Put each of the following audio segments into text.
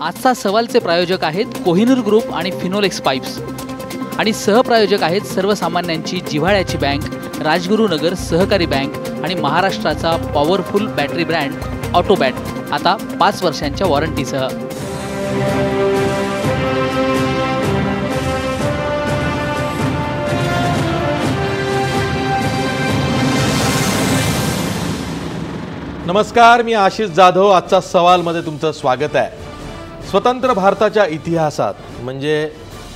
आजचा सवालचे प्रायोजक आहेत कोहिनूर ग्रुप आणि फिनोलेक्स पाईप्स आणि सहप्रायोजक आहेत सर्वसामान्यांची जिव्हाळ्याची बँक राजगुरू नगर सहकारी बँक आणि महाराष्ट्राचा पॉवरफुल बॅटरी ब्रँड ऑटोबॅट आता 5 वर्षांच्या वॉरंटीसह। नमस्कार, मी आशिष जाधव। आजचा सवालमध्ये तुमचं स्वागत आहे। स्वतंत्र भारताच्या इतिहासात म्हणजे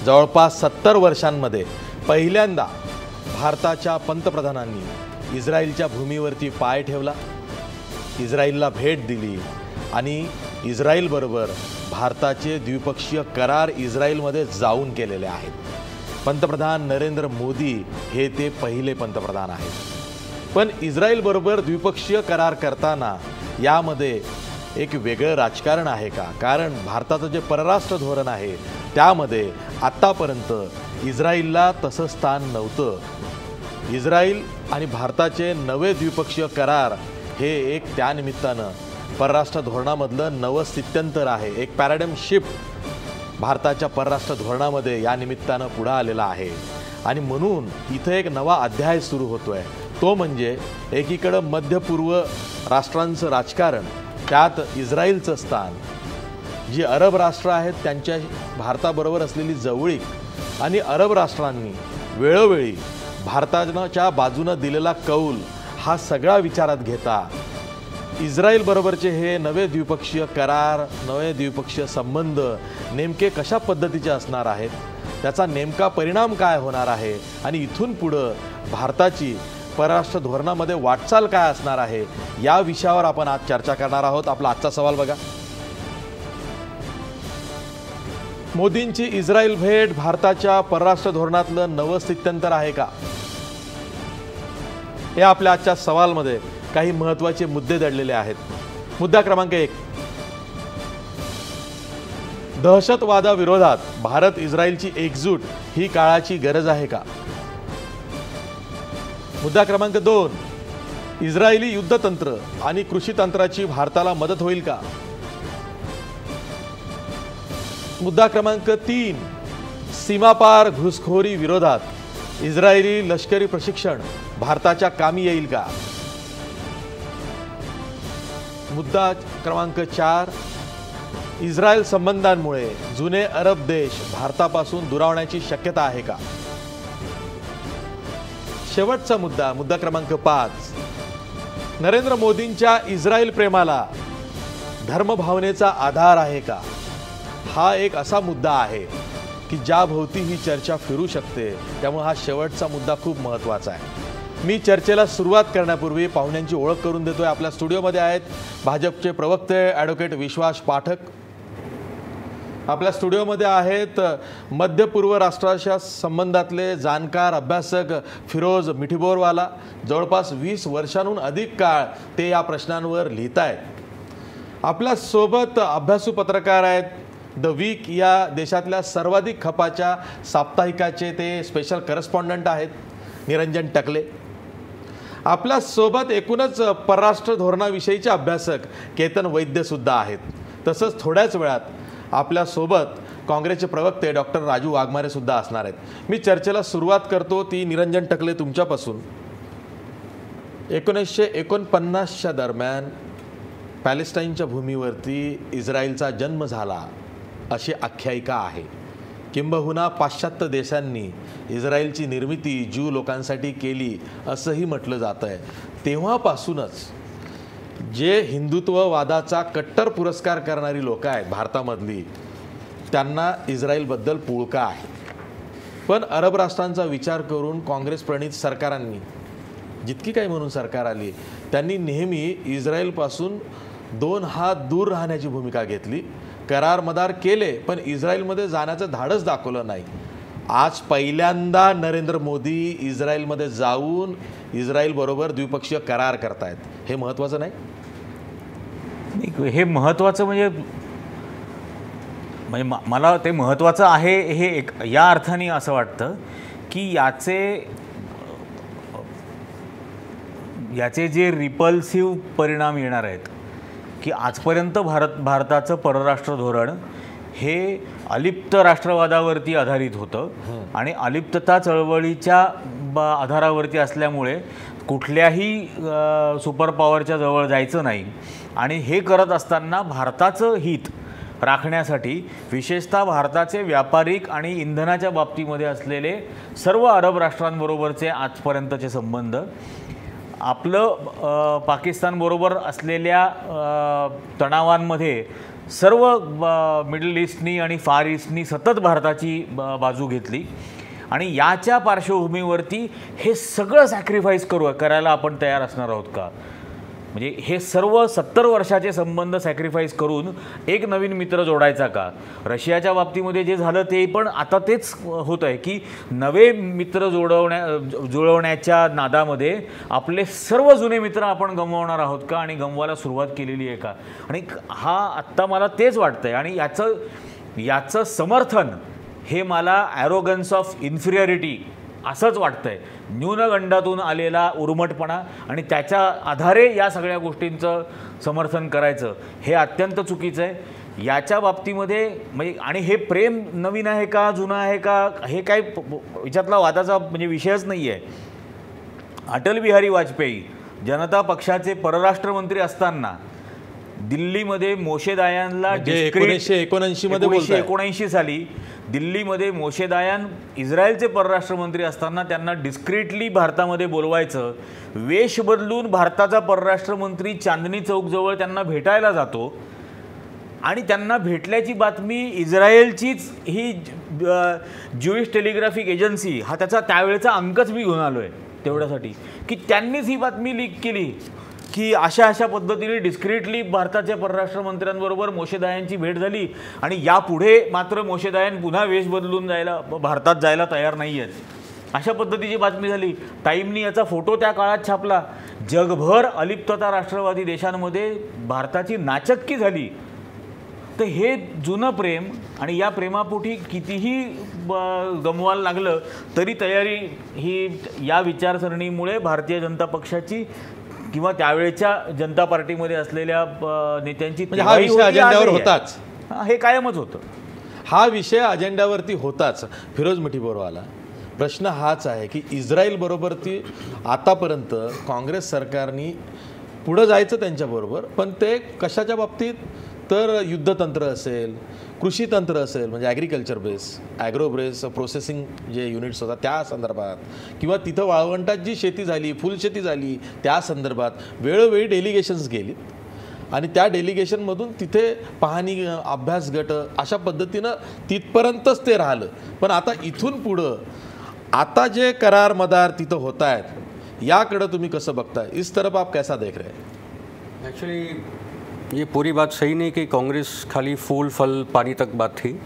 जवळपास 70 वर्षांमध्ये पहिल्यांदा भारताच्या पंतप्रधानांनी इस्रायलच्या भूमीवरती पाय ठेवला, इस्रायलला भेट दिली आणि इस्रायलबरोबर भारताचे द्विपक्षीय करार इस्रायलमध्ये जाऊन केलेले आहेत। पंतप्रधान नरेंद्र मोदी हे ते पहिले पंतप्रधान आहेत। पण इस्रायलबरोबर द्विपक्षीय करार करताना यामध्ये एक वेगळं राजकारण आहे का? कारण भारताचं जे परराष्ट्र धोरण आहे त्यामध्ये आत्तापर्यंत इस्रायलला तसं स्थान नव्हतं। इस्रायल आणि भारताचे नवे द्विपक्षीय करार हे एक त्यानिमित्तानं परराष्ट्र धोरणामधलं नवं स्थित्यंतर आहे, एक पॅराडाइम शिफ्ट भारताच्या परराष्ट्र धोरणामध्ये या निमित्तानं पुढे आलेला आहे। आणि म्हणून इथं एक नवा अध्याय सुरू होतोय, तो म्हणजे एकीकडं मध्यपूर्व राष्ट्रांचं राजकारण, त्यात इस्रायलचं स्थान, जी अरब राष्ट्र आहेत त्यांच्या भारताबरोबर असलेली जवळीक आणि अरब राष्ट्रांनी वेळोवेळी भारताच्या बाजूनं दिलेला कौल, हा सगळा विचारात घेता इस्रायलबरोबरचे हे नवे द्विपक्षीय करार, नवे द्विपक्षीय संबंध नेमके कशा पद्धतीचे असणार आहेत, त्याचा नेमका परिणाम काय होणार आहे आणि इथून पुढं भारताची परराष्ट्र धोरणामध्ये वाटचाल काय असणार आहे, या विषयावर आपण आज चर्चा करणार आहोत। आपला आजचा सवाल बघा, मोदींची इस्रायल भेट भारताच्या परराष्ट्र धोरणातलं नवं स्थित्यंतर आहे का? हे आपल्या आजच्या सवालमध्ये काही महत्त्वाचे मुद्दे दडलेले आहेत। मुद्दा क्रमांक 1, दहशतवादाविरोधात भारत इस्रायलची एकजूट ही काळाची गरज आहे का? मुद्दा क्रमांक 2, इस्रायली युद्धतंत्र आणि कृषी तंत्राची भारताला मदत होईल का? मुद्दा क्रमांक 3, सीमापार घुसखोरी विरोधात इस्रायली लष्करी प्रशिक्षण भारताच्या कामी येईल का? मुद्दा क्रमांक 4, इस्रायल संबंधांमुळे जुने अरब देश भारतापासून दुरावण्याची शक्यता आहे का? शेवटचा मुद्दा, मुद्दा क्रमांक 5, नरेंद्र मोदींच्या इस्रायल प्रेमाला धर्मभावनेचा आधार आहे का? हा एक असा मुद्दा आहे की ज्याभोवती ही चर्चा फिरू शकते, त्यामुळे हा शेवटचा मुद्दा खूप महत्त्वाचा आहे। मी चर्चेला सुरुवात करण्यापूर्वी पाहुण्यांची ओळख करून देतोय। आपल्या स्टुडिओमध्ये आहेत भाजपचे प्रवक्ते ॲडव्होकेट विश्वास पाठक, आपल्या स्टुडिओमध्ये आहेत मध्यपूर्व राष्ट्राच्या संबंधातले जाणकार अभ्यासक फिरोज मिठीबोरवाला, जवळपास 20 वर्षांहून अधिक काळ ते या प्रश्नांवर लिहित आहेत। आपल्यासोबत अभ्यासू पत्रकार आहेत द वीक या देशातल्या सर्वाधिक खपाच्या साप्ताहिकाचे ते स्पेशल करस्पॉन्डंट आहेत निरंजन टकले। आपल्यासोबत एकूणच परराष्ट्र धोरणाविषयीचे अभ्यासक केतन वैद्य सुद्धा आहेत। तसंच थोड्याच वेळात आपल्यासोबत काँग्रेसचे प्रवक्ते डॉक्टर राजू वाघमारे सुद्धा असणार आहेत। मी चर्चेला सुरुवात करतो ती निरंजन टकले तुमच्यापासून। 1949च्या दरम्यान पॅलेस्टाईनच्या भूमीवरती इस्रायलचा जन्म झाला अशी आख्यायिका आहे। किंबहुना पाश्चात्य देशांनी इस्रायलची निर्मिती ज्यू लोकांसाठी केली असंही म्हटलं जातं आहे। तेव्हापासूनच जे हिंदुत्ववादाचा कट्टर पुरस्कार करणारी लोक आहेत भारतामधली, त्यांना इस्रायलबद्दल पुळका आहे। पण अरब राष्ट्रांचा विचार करून काँग्रेस प्रणित सरकारांनी, जितकी काही म्हणून सरकार आली, त्यांनी नेहमी इस्रायलपासून 2 हात दूर राहण्याची भूमिका घेतली, करार मदार केले, पण इस्रायलमध्ये जाण्याचं धाडस दाखवलं नाही। आज पहिल्यांदा नरेंद्र मोदी इस्रायलमध्ये जाऊन इस्रायलबरोबर द्विपक्षीय करार करतायत, हे महत्त्वाचं नाही? हे महत्त्वाचं म्हणजे मला ते महत्त्वाचं आहे हे एक या अर्थाने असं वाटतं की याचे जे रिपल्सिव्ह परिणाम येणार आहेत की आजपर्यंत भारताचं परराष्ट्र धोरण हे अलिप्त राष्ट्रवादावरती आधारित होतं आणि अलिप्तता चळवळीच्या आधारावरती असल्यामुळे कुठल्याही सुपर पॉवरच्या जवळ जायचं नाही आणि हे करत असताना भारताचं हित राखण्यासाठी विशेषतः भारताचे व्यापारिक आणि इंधनाच्या बाबतीमध्ये असलेले सर्व अरब राष्ट्रांबरोबरचे आजपर्यंतचे संबंध, आपलं पाकिस्तानबरोबर असलेल्या तणावांमध्ये सर्व मिडल ईस्टनी आणि फार ईस्टनी सतत भारताची बाजू घेतली आणि याच्या पार्श्वभूमीवरती हे सगळं सॅक्रिफाईस करायला आपण तयार असणार आहोत का? म्हणजे हे सर्व 70 वर्षाचे संबंध सॅक्रिफाईस करून एक नवीन मित्र जोडायचा का? रशियाच्या बाबतीमध्ये जे झालं ते पण आता तेच होत आहे की नवे मित्र जुळवण्याच्या नादामध्ये आपले सर्व जुने मित्र आपण गमवणार आहोत का आणि गमवायला सुरुवात केलेली आहे का? आणि हा आत्ता मला तेच वाटतं आहे आणि याचं समर्थन हे मला ॲरोगन्स ऑफ इन्फिरियरिटी असंच वाटतंय, न्यूनगंडातून आलेला उर्मटपणा आणि त्याच्या आधारे या सगळ्या गोष्टींचं समर्थन करायचं हे अत्यंत चुकीचं आहे. याच्या बाबतीमध्ये म्हणजे आणि हे प्रेम नवीन आहे का जुनं आहे का हे काय याच्यातला वादाचा म्हणजे विषयच नाही आहे. अटल बिहारी वाजपेयी जनता पक्षाचे परराष्ट्रमंत्री असताना दिल्लीमध्ये मोशे दायानला 1979 साली दिल्लीमध्ये मोशे दायान इस्रायलचे परराष्ट्रमंत्री असताना त्यांना डिस्क्रिटली भारतामध्ये बोलवायचं, वेश बदलून भारताचा परराष्ट्रमंत्री चांदणी चौकजवळ त्यांना भेटायला जातो आणि त्यांना भेटल्याची बातमी इस्रायलचीच ही ज्यूइश टेलिग्राफिक एजन्सी हा त्याचा त्यावेळेचा अंकच मी घेऊन आलो आहे तेवढ्यासाठी की त्यांनीच ही बातमी लीक केली की अशा पद्धतीने डिस्क्रिटली भारताच्या परराष्ट्रमंत्र्यांबरोबर मोशे दायांची भेट झाली आणि यापुढे मात्र मोशे दायान पुन्हा वेश बदलून भारतात जायला तयार नाही आहेत, अशा पद्धतीची बातमी झाली. टाईमनी याचा फोटो त्या काळात छापला. जगभर अलिप्तता राष्ट्रवादी देशांमध्ये भारताची नाचक्की झाली. तर हे जुनं प्रेम आणि या प्रेमापोटी कितीही गमवायला लागलं तरी तयारी ही या विचारसरणीमुळे भारतीय जनता पक्षाची किंवा त्यावेळेच्या जनता पार्टीमध्ये असलेल्या नेत्यांची हा विषय अजेंड्यावर होताच, हे कायमच होतं. हा विषय अजेंड्यावरती होताच. फिरोज मिठीबरोवाला प्रश्न हाच आहे की इस्रायल बरोबर ती आतापर्यंत काँग्रेस सरकारनी पुढं जायचं त्यांच्याबरोबर, पण ते कशाच्या बाबतीत तर युद्धतंत्र असेल, कृषी तंत्र असेल म्हणजे ॲग्रिकल्चर ॲग्रो बेस प्रोसेसिंग जे युनिट्स होतात त्या संदर्भात किंवा तिथं वाळवंटात जी शेती झाली, फुलशेती झाली त्या संदर्भात वेळोवेळी डेलिगेशन्स गेली आणि त्या डेलिगेशनमधून तिथे पाहणी अभ्यास गट अशा पद्धतीनं तिथपर्यंतच ते राहिलं. पण आता इथून पुढं आता जे करार मदार तिथं होत आहेत याकडं तुम्ही कसं बघताय? इस तरफ आप कैसा देख रहे हैं? एक्चुअली ये पूरी बात सही नहीं कि कांग्रेस खाली फूल फल पानी तक बात थी.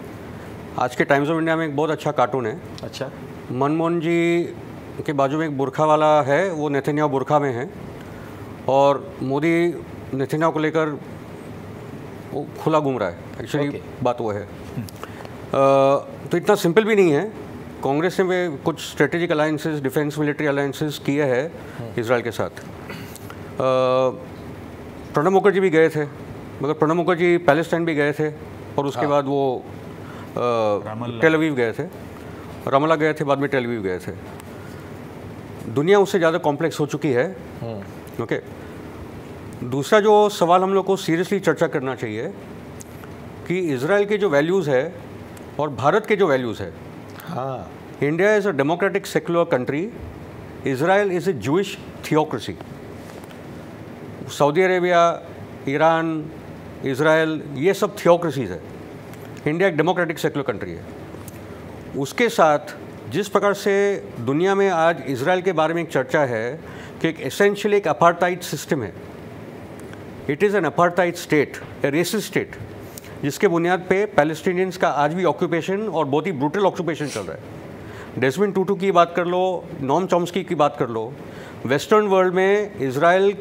आज के टाइम्स ऑफ इंडिया में एक बहुत अच्छा कार्टून है. अच्छा. मनमोहन जी के बाजू में एक बुरखा वाला है, वो नेतन्याहू बुरखा में है और मोदी नेतन्याहू को लेकर वो खुला घूम रहा है. एक्चुअली बात वो है. तो इतना सिंपल भी नहीं है. कांग्रेस ने कुछ strategic alliances, defence military alliances किए हैं इजराइल के साथ. प्रणब मुखर्जी भी गए थे, मगर प्रणब मुखर्जी पैलेस्टाइन भी गए थे और उसके बाद वो टेल अवीव गए थे, रामल्ला गए थे, बाद में टेल अवीव गए थे. दुनिया उससे ज़्यादा कॉम्प्लेक्स हो चुकी है. ओके. दूसरा जो सवाल हम लोग को सीरियसली चर्चा करना चाहिए कि इजराइल के जो वैल्यूज़ है और भारत के जो वैल्यूज़ है. हाँ. India is a democratic secular country, Israel is a Jewish theocracy. Saudi Arabia, Iran, Israel ये सब थियोक्रेसीज है. इंडिया एक डेमोक्रेटिक सेक्युलर कंट्री है. उसके साथ जिस प्रकार से दुनिया में आज इजराइल के बारे में एक चर्चा है कि एक एसेंशियली एक अपार्टाइड सिस्टम है. It is an apartheid state, a racist state, जिसके बुनियाद पे पैलेस्टीनियंस का आज भी ऑक्यूपेशन और बहुत ही ब्रूटल ऑक्यूपेशन चल रहा है. डेस्मंड टूटू की बात कर लो, नोम चॉम्स्की की बात कर लो. वेस्टर्न वर्ल्ड में इजराइल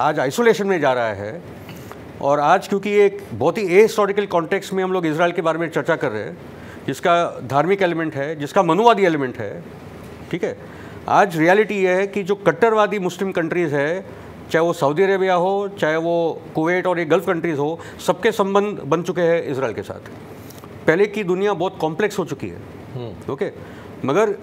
आज आइसोलेशन में जा रहा है और आज क्योंकि एक बहुत ही एहिस्टोरिकल कॉन्टेक्स्ट में हम लोग इजराइल के बारे में चर्चा कर रहे हैं, जिसका धार्मिक एलिमेंट है, जिसका मनुवादी एलिमेंट है. ठीक है. आज रियलिटी ये है कि जो कट्टरवादी मुस्लिम कंट्रीज़ है चाहे वो सऊदी अरेबिया हो, चाहे वो कुवैत और ये गल्फ कंट्रीज़ हो, सबके संबंध बन चुके हैं इसराइल के साथ। पहले की दुनिया बहुत कॉम्प्लेक्स हो चुकी है, ओके, मगर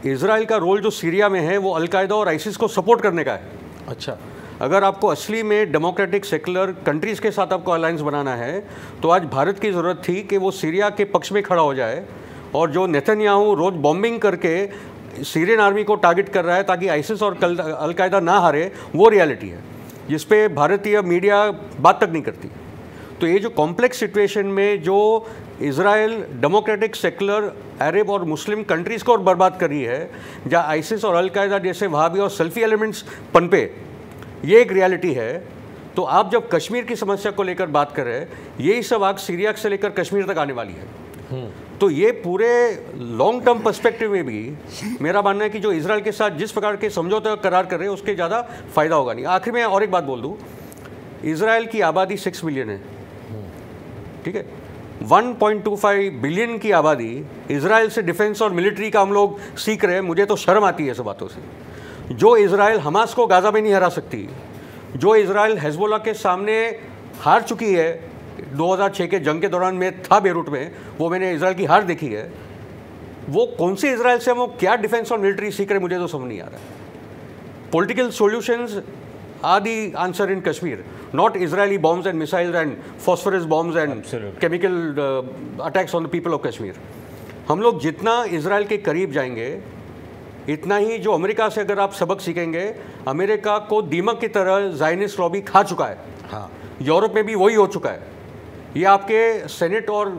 इसराइल का रोल जो सीरिया में है वो अलकायदा और आईसिस को सपोर्ट करने का है। अच्छा, अगर आपको असली में डेमोक्रेटिक सेकुलर कंट्रीज़ के साथ आपको अलायंस बनाना है तो आज भारत की ज़रूरत थी कि वो सीरिया के पक्ष में खड़ा हो जाए, और जो नेतन्याहू रोज़ बॉम्बिंग करके सीरियन आर्मी को टारगेट कर रहा है ताकि आईसिस और अलकायदा ना हारे, वो रियलिटी है जिस पे भारतीय मीडिया बात तक नहीं करती। तो ये जो कॉम्प्लेक्स सिचुएशन में जो इज़राइल डेमोक्रेटिक सेकुलर अरब और मुस्लिम कंट्रीज़ को और बर्बाद कर रही है, जहाँ आईसिस और अलकायदा जैसे वहाबी और सेल्फी एलिमेंट्स पनपे, ये एक रियलिटी है। तो आप जब कश्मीर की समस्या को लेकर बात कर रहे हैं, यही सब आग सीरिया से लेकर कश्मीर तक आने वाली है। तो ये पूरे लॉन्ग टर्म पर्सपेक्टिव में भी मेरा मानना है कि जो इजराइल के साथ जिस प्रकार के समझौते करार कर रहे हैं उसके ज़्यादा फ़ायदा होगा नहीं। आखिर में और एक बात बोल दूँ, इजराइल की आबादी 6 मिलियन है, ठीक है, 1.25 बिलियन की आबादी इजराइल से डिफेंस और मिलिट्री का हम लोग सीख रहे हैं। मुझे तो शर्म आती है सब बातों से। जो इजराइल हमास को गाज़ा में नहीं हरा सकती, जो इजराइल हिजबुल्लाह के सामने हार चुकी है, 2006 के जंग के दौरान मैं था बेरूट में, वो मैंने इजराइल की हार देखी है, वो कौन से इजराइल से हम क्या डिफेंस और मिलिट्री सीख रहे, मुझे तो समझ नहीं आ रहा है। Political solutions are the answer in Kashmir, not Israeli bombs and missiles and phosphorus bombs and chemical attacks on the people of Kashmir. हम लोग जितना इजराइल के करीब जाएंगे इतना ही जो अमेरिका से अगर आप सबक सीखेंगे, अमेरिका को दीमक की तरह ज़ायनिस्ट लॉबी खा चुका है। हाँ, यूरोप में भी वही हो चुका है। ये आपके सेनेट और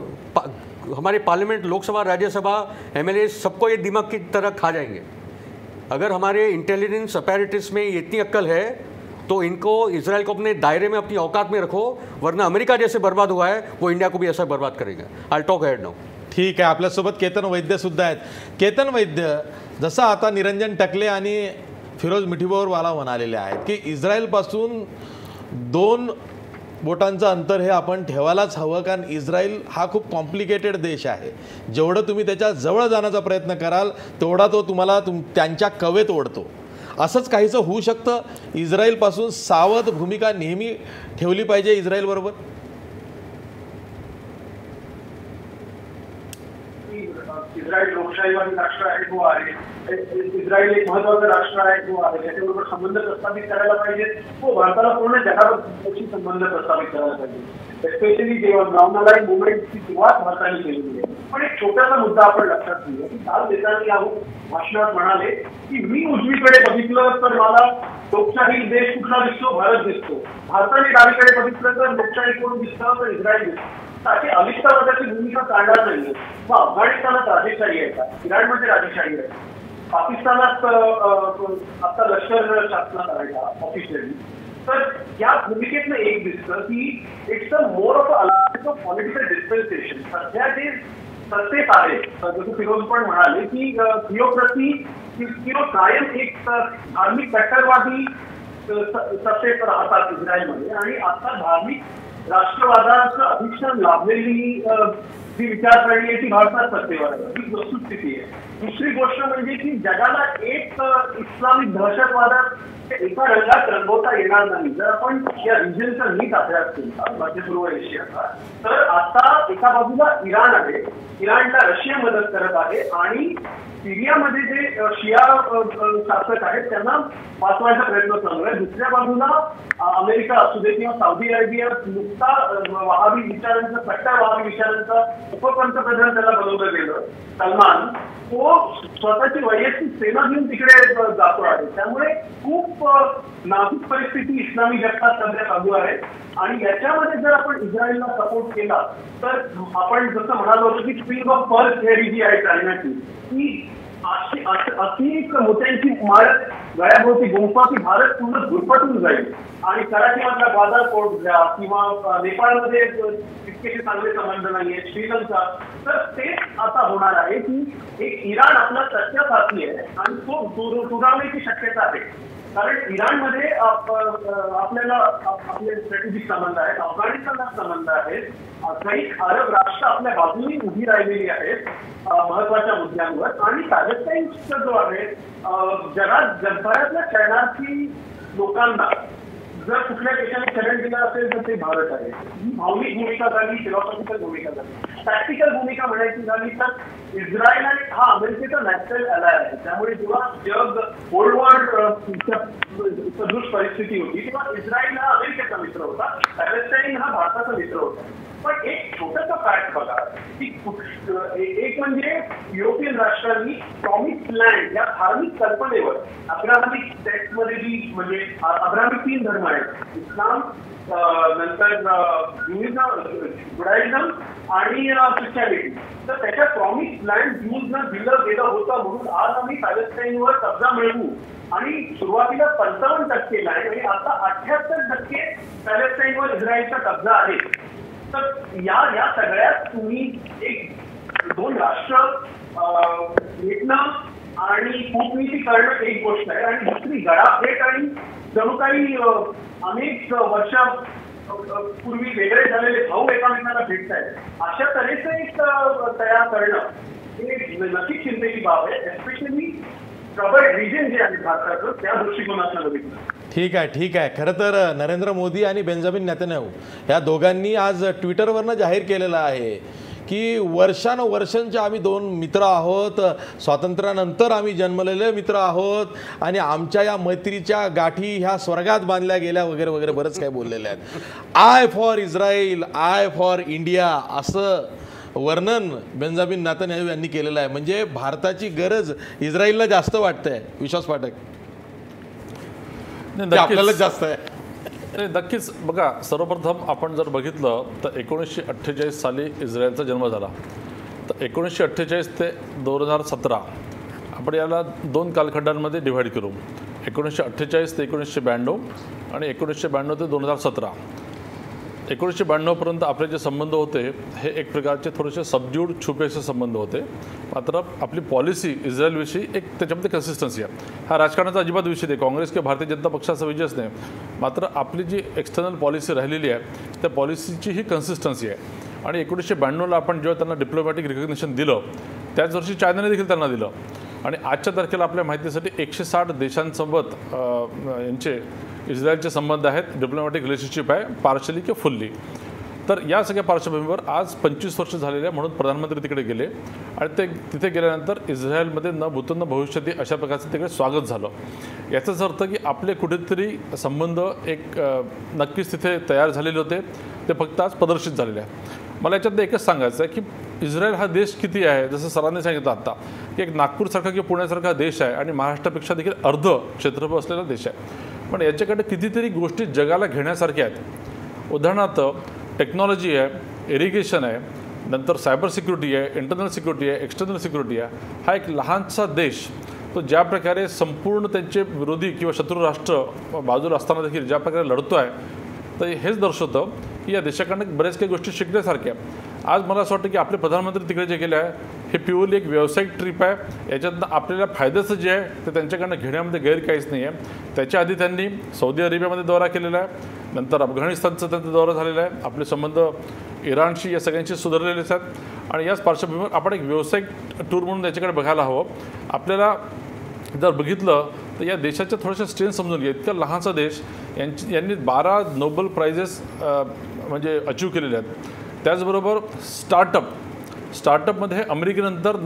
हमारे पार्लियामेंट, लोकसभा, राज्यसभा, एमएलए सबको ये दीमक की तरह खा जाएंगे। अगर हमारे इंटेलिजेंस अपैरेटस में इतनी अक्ल है तो इनको, इजराइल को अपने दायरे में, अपनी औकात में रखो, वरना अमेरिका जैसे बर्बाद हुआ है वो इंडिया को भी ऐसा बर्बाद करेगा। I talk head now. ठीक आहे, आपल्यासोबत केतन वैद्य सुद्धा आहेत। केतन वैद्य, जसं आता निरंजन टकले आणि फिरोज मिठीबोरवाला म्हणालेले आहेत की इस्रायलपासून 2 बोटांचं अंतर हे आपण ठेवायलाच हवं, कारण इस्रायल हा खूप कॉम्प्लिकेटेड देश आहे। जेवढं तुम्ही त्याच्या जवळ जाण्याचा प्रयत्न कराल तेवढा तो तुम्हाला त्यांच्या कवेत ओढतो। असंच काहीसं होऊ शकतं? इस्रायलपासून सावध भूमिका नेहमी ठेवली पाहिजे इस्रायल बरोबर? इस्रायल लोकशाहीवादी राष्ट्र आहे, तो आहे, इस्रायल एक महत्त्वाचं राष्ट्र आहे, तो आहे, त्याच्याबरोबर संबंध प्रस्थापित करायला पाहिजे। तो भारताला पूर्ण जगाशी संबंध प्रस्थापित करायला पाहिजे। स्पेशली जेव्हा नॉर्मलाइज मुवमेंटची सुरुवात भारताने केलेली आहे। पण एक छोटासा मुद्दा आपण लक्षात घेऊया की काल नेतांनी भाषणात म्हणाले की मी उजवीकडे बघितलं तर मला लोकशाही देश कुठला दिसतो? भारत दिसतो। भारताने डावीकडे बघितलं तर लोकशाही कोण दिसतं? तर इस्रायल दिसतो। अशी अलिप्तवादाची भूमिका काढणार नाहीये। मग अफगाणिस्तानात राजेशाही आहे का? इराणमध्ये राजेशाही आहे, पाकिस्तानात आता लष्कर शासनात आहे का ऑफिशियली? तर या भूमिकेतनं एक दिसतं की it's a more of a political dispensation. सध्या जे सत्तेत आहे, जसं फिरोज पण म्हणाले की थिओक्रसी कायम एक धार्मिक कट्टरवादी सत्तेत राहतात इस्रायलमध्ये, आणि आता धार्मिक राष्ट्रवादाचं अधिष्ठान लाभलेली जी विचारसरणी आहे ती भारतात सत्तेवर आहे, ही वस्तुस्थिती आहे। दुसरी गोष्ट म्हणजे की जगाला एक इस्लामिक दहशतवादात एका रंगात रंगवता येणार नाही। जर आपण या रिजनचा नीट अभ्यास केला मध्य पूर्व एशियाचा, तर आता एका बाजूला इराण आहे, इराणला रशिया मदत करत आहे, आणि सिरियामध्ये जे शिया शासक आहेत त्यांना वाचवायचा प्रयत्न चालू आहे। दुसऱ्या बाजूला अमेरिका असू दे किंवा सौदी अरेबिया, नुकता वहाबी विचारांचा, कट्टर वहाबी विचारांचा उपपंतप्रधान त्याला बनवलं गेलं सलमान, तो स्वतःची वैयक्तिक सेना घेऊन तिकडे जातो आहे। त्यामुळे खूप नाजूक परिस्थिती इस्लामी जगतात सध्या चालू आहे, आणि याच्यामध्ये जर आपण इस्रायलला सपोर्ट केला तर आपण जसं म्हणालो होतो की स्प्रिंग ऑफ पर्ल थेअरी जी आहे चायनाची, ती अशी एक मोत्यांची माळ गळ्याभोवती गुंफा की भारत पूर्ण धुरपटून जाईल, आणि कराचीमधला बाजारपेठ घ्या किंवा नेपाळमध्ये तितकेसे चांगले संबंध नाहीये, श्रीलंका, तर तेच आता होणार आहे की एक इराण आपला सच्चा साथी आहे आणि तो दुरावण्याची शक्यता आहे। कारण इराणमध्ये आपल्याला आपले स्ट्रॅटेजिक संबंध आहेत, अफगाणिस्तानात संबंध आहेत, काही अरब राष्ट्र आपल्या बाजूने उभी राहिलेली आहेत महत्वाच्या मुद्द्यांवर, आणि पॅलेस्टाईनचा जो आहे जगात जगभरातल्या शरणार्थी लोकांना जर कुठल्या देशाने चरण दिलं असेल तर ते भारत आहे. ही भावनिक भूमिका झाली, फिलॉसॉफिकल भूमिका झाली. प्रॅक्टिकल भूमिका म्हणायची झाली तर इस्रायल हा अमेरिकेचा नॅशनल अलाय आहे. त्यामुळे जेव्हा जग कोल्ड वॉर सदृश परिस्थिती होती तेव्हा इस्रायल हा अमेरिकेचा मित्र होता, पॅलेस्टाईन हा भारताचा मित्र होता. पण एक छोटासा फॅक्ट बघा की एक म्हणजे युरोपियन राष्ट्रांनी प्रॉमिस लँड या धार्मिक कल्पनेवर अब्राहमिक टेक्स्टमध्ये जी म्हणजे अब्राहमिक 3 धर्म आहेत, इस्लाम, नंतर जुडायझम आणि ख्रिश्चॅनिटी, तर त्याच्या प्रॉमिस लँड ज्यूजना दिलं गेलं होतं म्हणून आज आम्ही पॅलेस्टाईनवर कब्जा मिळवू. आणि सुरुवातीला 55% लँड आणि आता 78% पॅलेस्टाईनवर इस्रायलचा कब्जा आहे. तर या सगळ्यात तुम्ही एक 2 राष्ट्र भेटणं आणि कूटनीती करणं एक गोष्ट आहे आणि दुसरी गळाभेट आणि जणू काही अनेक वर्षापूर्वी वेगळे झालेले भाऊ एकामेकांना भेटत आहेत अशा तऱ्हेचं एक तयार करणं हे नक्कीच चिंतेची बाब आहे. एस्पेशली ट्रबल्ड रिजन जे आहे भारताचं त्या दृष्टिकोनातून बघितलं. ठीक आहे. खरं तर नरेंद्र मोदी आणि बेंजामिन नेतन्याहू या दोघांनी आज ट्विटरवरनं जाहीर केलेलं आहे की वर्षानुवर्षांचे आम्ही 2 मित्र आहोत, स्वातंत्र्यानंतर आम्ही जन्मलेले मित्र आहोत आणि आमच्या या मैत्रीच्या गाठी ह्या स्वर्गात बांधल्या गेल्या वगैरे वगैरे बरंच काही बोललेलं आहेत. I for Israel, I for India असं वर्णन बेंजामिन नेतन्याहू यांनी केलेलं आहे. म्हणजे भारताची गरज इस्रायलला जास्त वाटतंय. विश्वास पाठक, आपल्याला जास्त आहे. नक्कीच. बघा, सर्वप्रथम आपण जर बघितलं तर 1948 साली इस्रायलचा जन्म झाला. तर 1948 ते 2017 आपण याला 2 कालखंडांमध्ये डिव्हाइड करू. 1948 ते 1992 आणि 1992 ते 2017. 1992पर्यंत आपले जे संबंध होते हे एक प्रकारचे थोडेसे सबड्यूड छुपेसे संबंध होते. मात्र आपली पॉलिसी इस्रायलविषयी एक त्याच्यामध्ये कन्सिस्टन्सी आहे. हा राजकारणाचा अजिबात विषय नाही, काँग्रेस किंवा भारतीय जनता पक्षाचा विजयच नाही. मात्र आपली जी एक्सटर्नल पॉलिसी राहिलेली आहे त्या पॉलिसीची ही कन्सिस्टन्सी आहे. आणि 1992ला आपण जेव्हा त्यांना डिप्लोमॅटिक रिकग्निशन दिलं त्याच वर्षी चायनाने देखील त्यांना दिलं. आणि आजच्या तारखेला आपल्या माहितीसाठी 160 देशांसोबत यांचे इस्रायलचे संबंध आहेत, डिप्लोमॅटिक रिलेशनशिप आहे, पार्शली किंवा फुल्ली. तर या सगळ्या पार्श्वभूमीवर आज 25 वर्ष झालेले म्हणून प्रधानमंत्री तिकडे गेले आणि ते तिथे गेल्यानंतर इस्रायलमध्ये न भूतो न भविष्यती अशा प्रकारचं तिकडे स्वागत झालं. याचाच अर्थ की आपले कुठेतरी संबंध एक नक्कीच तिथे तयार झालेले होते, ते फक्त आज प्रदर्शित झालेले आहे. मला याच्यात एकच सांगायचं आहे की इस्रायल हा देश किती आहे, जसं सरांनी सांगितलं आत्ता की एक नागपूरसारखा किंवा पुण्यासारखा देश आहे आणि महाराष्ट्रापेक्षा देखील अर्ध क्षेत्रफळ असलेला देश आहे. पण याच्याकडे कितीतरी गोष्टी जगाला घेण्यासारख्या आहेत. उदाहरणार्थ टेक्नॉलॉजी आहे, इरिगेशन आहे, नंतर सायबर सिक्युरिटी आहे, इंटरनल सिक्युरिटी आहे, एक्सटर्नल सिक्युरिटी आहे. हा एक लहानसा देश तो ज्या प्रकारे संपूर्ण त्यांचे विरोधी किंवा शत्रू राष्ट्र बाजूला असताना देखील ज्या प्रकारे लढतो आहे, तर हेच दर्शवतं की या देशाकडनं बऱ्याच काही गोष्टी शिकण्यासारख्या. आज मला असं वाटतं की आपले प्रधानमंत्री तिकडे जे गेले आहे हे प्युअरली एक व्यावसायिक ट्रिप आहे. याच्यातनं आपल्याला फायद्याचं जे आहे ते त्यांच्याकडनं घेण्यामध्ये गैर काहीच नाही आहे. त्याच्या आधी त्यांनी सौदी अरेबियामध्ये दौरा केलेला आहे, नंतर अफगाणिस्तानचा त्यांचा दौरा झालेला आहे. आपले संबंध इराणशी या सगळ्यांशी सुधारलेलेच आहेत आणि याच पार्श्वभूमीवर आपण एक व्यावसायिक टूर म्हणून याच्याकडे बघायला हवं. आपल्याला जर बघितलं तर या देशाच्या थोड्याशा स्ट्रेंथ समजून घ्या. इतका लहानसा देश यांनी 12 नोबल प्राइजेस म्हणजे अचीव केलेले आहेत. त्याचबरोबर स्टार्टअपमध्ये अमेरिकेनंतर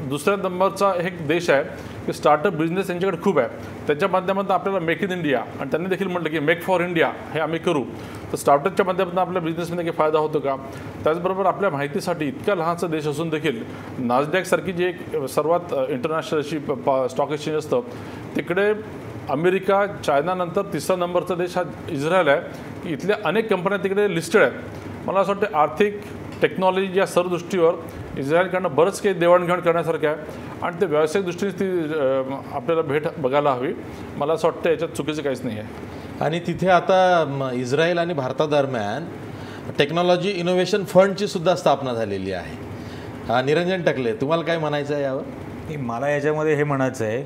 दुसऱ्या नंबरचा एक देश आहे की स्टार्टअप बिझनेस यांच्याकडे खूप आहे. त्याच्या माध्यमातून आपल्याला मेक इन इंडिया आणि त्यांनी देखील म्हटलं की मेक फॉर इंडिया हे आम्ही करू. तर स्टार्टअपच्या माध्यमातून आपल्या बिझनेसमध्ये काही फायदा होतो का. त्याचबरोबर आपल्या माहितीसाठी इतका लहानसा देश असून देखील नासडॅकसारखी जी एक सर्वात इंटरनॅशनल अशी स्टॉक एक्सचेंज असतं तिकडे अमेरिका चायनानंतर 3रा नंबरचा देश हा इस्रायल आहे की इथल्या अनेक कंपन्या तिकडे लिस्टेड आहेत. मला असं वाटतं आर्थिक टेक्नॉलॉजी या सर्व दृष्टीवर इस्रायलकडनं बरंच काही देवाणघेवाण करण्यासारखं आहे आणि ते व्यावसायिक दृष्टीने ती आपल्याला भेट बघायला हवी. मला असं वाटतं याच्यात चुकीचं काहीच नाही आहे. आणि तिथे आता इस्रायल आणि भारतादरम्यान टेक्नॉलॉजी इनोव्हेशन फंडची सुद्धा स्थापना झालेली आहे. निरंजन टकले, तुम्हाला काय म्हणायचं आहे यावर? मला याच्यामध्ये हे म्हणायचं आहे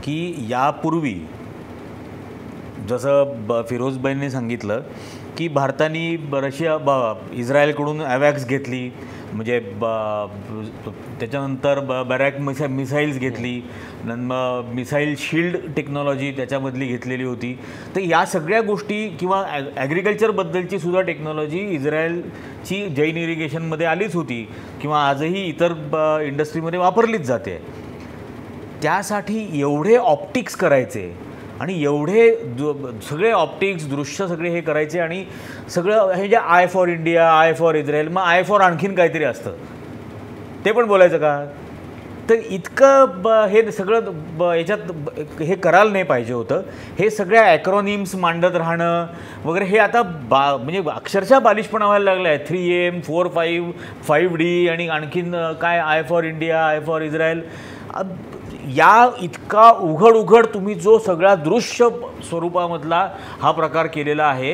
की यापूर्वी जसं फिरोजबाईंनी सांगितलं की भारताने इस्रायलकडून ॲवॅक्स घेतली, म्हणजे त्याच्यानंतर बॅरॅक मिसाईल्स घेतली, मिसाईल शिल्ड टेक्नॉलॉजी त्याच्यामधली घेतलेली होती. तर या सगळ्या गोष्टी किंवा ॲग्रिकल्चरबद्दलची सुद्धा टेक्नॉलॉजी इस्रायलची जैन इरिगेशनमध्ये आलीच होती किंवा आजही इतर इंडस्ट्रीमध्ये वापरलीच जाते. त्यासाठी एवढे ऑप्टिक्स करायचे आणि एवढे सगळे ऑप्टिक्स दृश्य सगळे हे करायचे आणि सगळं हे जे I for India, I for Israel, मग आय फॉर आणखीन काहीतरी असतं ते पण बोलायचं का? तर इतकं हे सगळं याच्यात हे करायला नाही पाहिजे होतं. हे सगळ्या ॲक्रॉनिम्स मांडत राहणं वगैरे हे आता म्हणजे अक्षरशः बालिशपणा व्हायला लागलं आहे. 3M, 4-5, 5D आणि आणखीन काय I for India, I for Israel. या इतका उघड तुम्ही जो सगळा दृश्य स्वरूपामधला हा प्रकार केलेला आहे,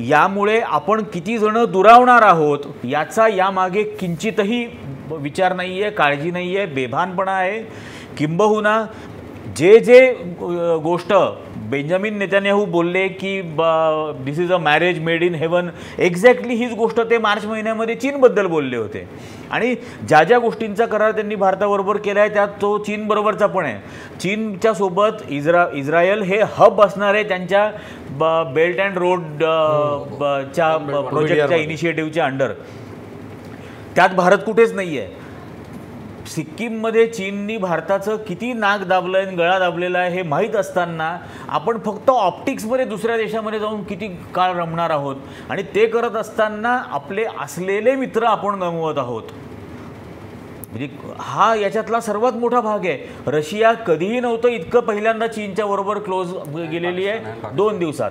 यामुळे आपण किती जण दुरावणार आहोत याचा यामागे किंचितही विचार नाही आहे, काळजी नाही आहे, बेभानपणा आहे. किंबहुना जे गोष्ट बेंजामिन नेतान्याहू बोलले की this is a marriage made in heaven, exactly हीच गोष्ट ते मार्च महिन्यामध्ये चीनबद्दल बोलले होते. आणि ज्या गोष्टींचा करार त्यांनी भारताबरोबर केला आहे त्यात तो चीनबरोबरचा पण आहे. चीनच्या सोबत इस्रायल हे हब असणार आहे त्यांच्या बेल्ट अँड रोड च्या प्रोजेक्टच्या इनिशिएटिव्हच्या अंडर. त्यात भारत कुठेच नाही आहे. सिक्कीममध्ये चीननी भारताचं किती नाक दाबलं आहे, गळा दाबलेला आहे हे माहीत असताना आपण फक्त ऑप्टिक्समध्ये दुसऱ्या देशामध्ये जाऊन किती काळ रमणार आहोत आणि ते करत असताना आपले असलेले मित्र आपण गमवत आहोत. म्हणजे हा याच्यातला सर्वात मोठा भाग आहे. रशिया कधीही नव्हतं इतकं पहिल्यांदा चीनच्या बरोबर क्लोज गेलेली आहे 2 दिवसात.